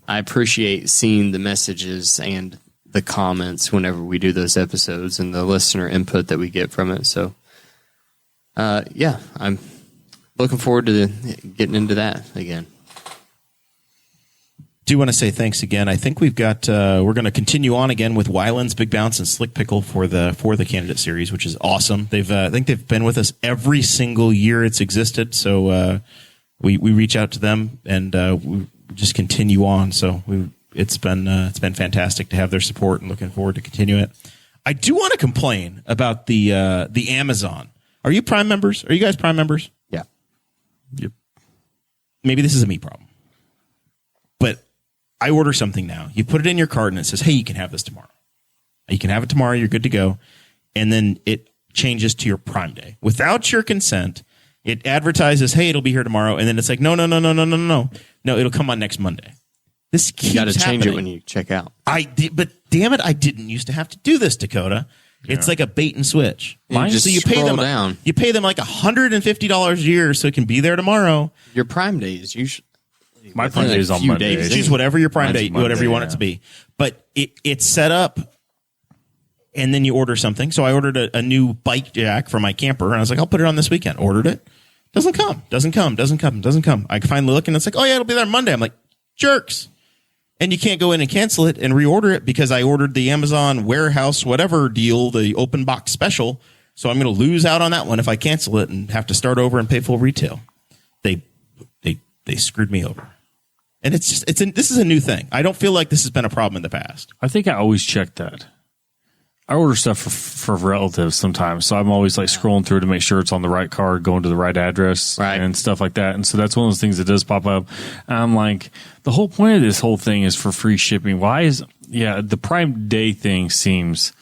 I appreciate seeing the messages and the comments whenever we do those episodes and the listener input that we get from it. So, yeah, I'm looking forward to getting into that again. Do want to say thanks again. I think we've got we're going to continue on again with Wyland's Big Bounce and Slick Pickle for the candidate series, which is awesome. I think they've been with us every single year it's existed. So we reach out to them and we just continue on. So it's been fantastic to have their support and looking forward to continue it. I do want to complain about the Amazon. Are you Prime members? Are you guys Prime members? Yeah. yep. Maybe this is a me problem, but I order something now. You put it in your cart and it says, hey, you can have this tomorrow. You can have it tomorrow. You're good to go. And then it changes to your Prime Day. Without your consent, it advertises, hey, it'll be here tomorrow. And then it's like, no, it'll come on next Monday. This keeps You got to change happening. it when you check out. But damn it, I didn't used to have to do this, So it's like a bait and switch. Just so you pay scroll them down. You pay them like $150 a year so it can be there tomorrow. Your Prime Day is usually My Prime Day is on few Monday. days. Choose whatever your Prime Mine's Day, Monday, whatever you want yeah. it to be. But it's set up, and then you order something. So I ordered a new bike jack for my camper, and I was like, I'll put it on this weekend. Ordered it. Doesn't come. I finally look, and it's like, oh, yeah, it'll be there Monday. I'm like, jerks. And you can't go in and cancel it and reorder it because I ordered the Amazon warehouse whatever deal, the open box special. So I'm going to lose out on that one if I cancel it and have to start over and pay full retail. They screwed me over. And this is a new thing. I don't feel like this has been a problem in the past. I think I always check that. I order stuff for relatives sometimes, so I'm always like scrolling through to make sure it's on the right card, going to the right address, and stuff like that. And so that's one of those things that does pop up. And I'm like, the whole point of this whole thing is for free shipping. The Prime Day thing seems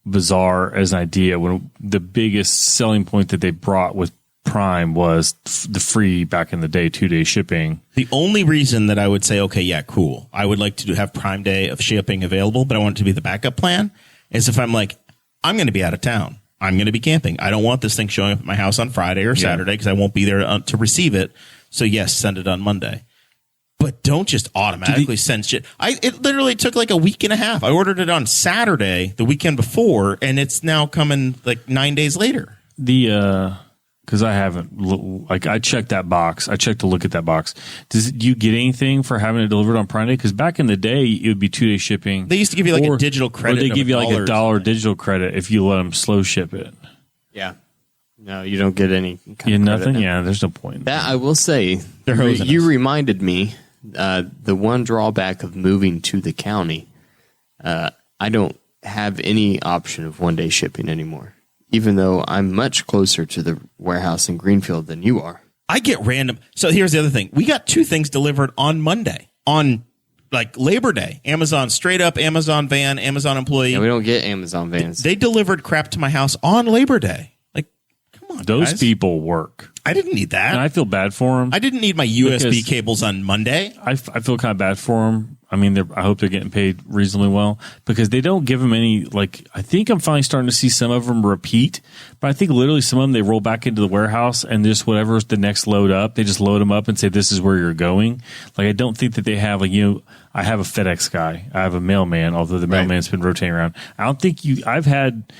bizarre as an idea when the biggest selling point that they brought with Prime was the free back in the day 2-day shipping. The only reason that I would say, okay, yeah, cool, I would like to have Prime Day of shipping available, but I want it to be the backup plan, is if I'm like, I'm going to be out of town. I'm going to be camping. I don't want this thing showing up at my house on Friday or Saturday because I won't be there to receive it. So yes, send it on Monday. But don't just automatically send shit. It literally took like a week and a half. I ordered it on Saturday, the weekend before, and it's now coming like 9 days later. Because I haven't, I checked that box. I checked to look at that box. Do you get anything for having it delivered on Prime Day? Because back in the day, it would be 2-day shipping. They used to give you like a digital credit. Or they give you like $1 $1 digital credit if you let them slow ship it. Yeah. No, you don't get any kind Yeah, of nothing? credit. Yeah, there's no point. That I will say, They're hosing you us. reminded me the one drawback of moving to the county. I don't have any option of 1-day shipping anymore, even though I'm much closer to the warehouse in Greenfield than you are. I get random. So here's the other thing. We got 2 things delivered on Monday, on like Labor Day. Amazon straight up, Amazon van, Amazon employee. Yeah, we don't get Amazon vans. They delivered crap to my house on Labor Day. Like, come Those guys. people work. I didn't need that. And I feel bad for them. I didn't need my USB Because- cables on Monday. I feel kind of bad for them. I mean, I hope they're getting paid reasonably well because they don't give them any, like, I think I'm finally starting to see some of them repeat, but I think literally some of them, they roll back into the warehouse and just whatever's the next load up, they just load them up and say, this is where you're going. Like, I don't think that they have, like, I have a FedEx guy. I have a mailman, although the mailman's been rotating around. I don't think I've had,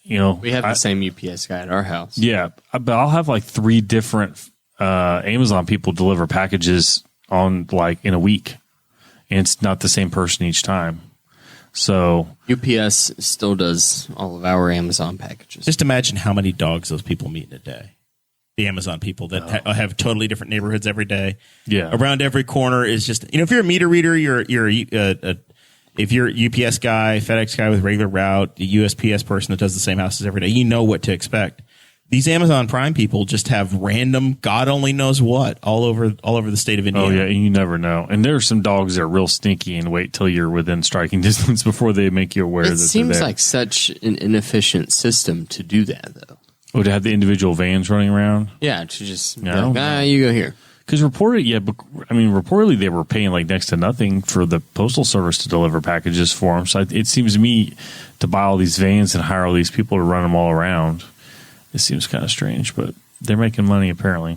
we have the same UPS guy at our house. Yeah, but I'll have like 3 different Amazon people deliver packages on like in a week, and it's not the same person each time. So UPS still does all of our Amazon packages. Just imagine how many dogs those people meet in a day. The Amazon people that have totally different neighborhoods every day. Yeah, around every corner is just, if you're a meter reader, if you're a UPS guy, FedEx guy with regular route, the USPS person that does the same houses every day, you know what to expect. These Amazon Prime people just have random, God only knows what, all over the state of Indiana. Oh yeah, and you never know. And there are some dogs that are real stinky and wait till you're within striking distance before they make you aware that they're there. It seems like such an inefficient system to do that, though. Oh, to have the individual vans running around? Yeah, to just I don't know. you go here. Because reportedly they were paying like next to nothing for the postal service to deliver packages for them. So it seems to me to buy all these vans and hire all these people to run them all around, it seems kind of strange, but they're making money apparently.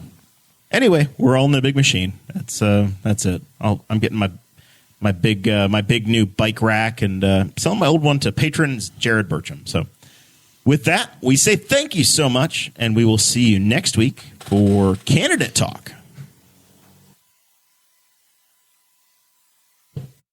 Anyway, we're all in the big machine. That's it. I'm getting my big new bike rack and selling my old one to patrons Jared Burcham. So with that, we say thank you so much, and we will see you next week for Candidate Talk.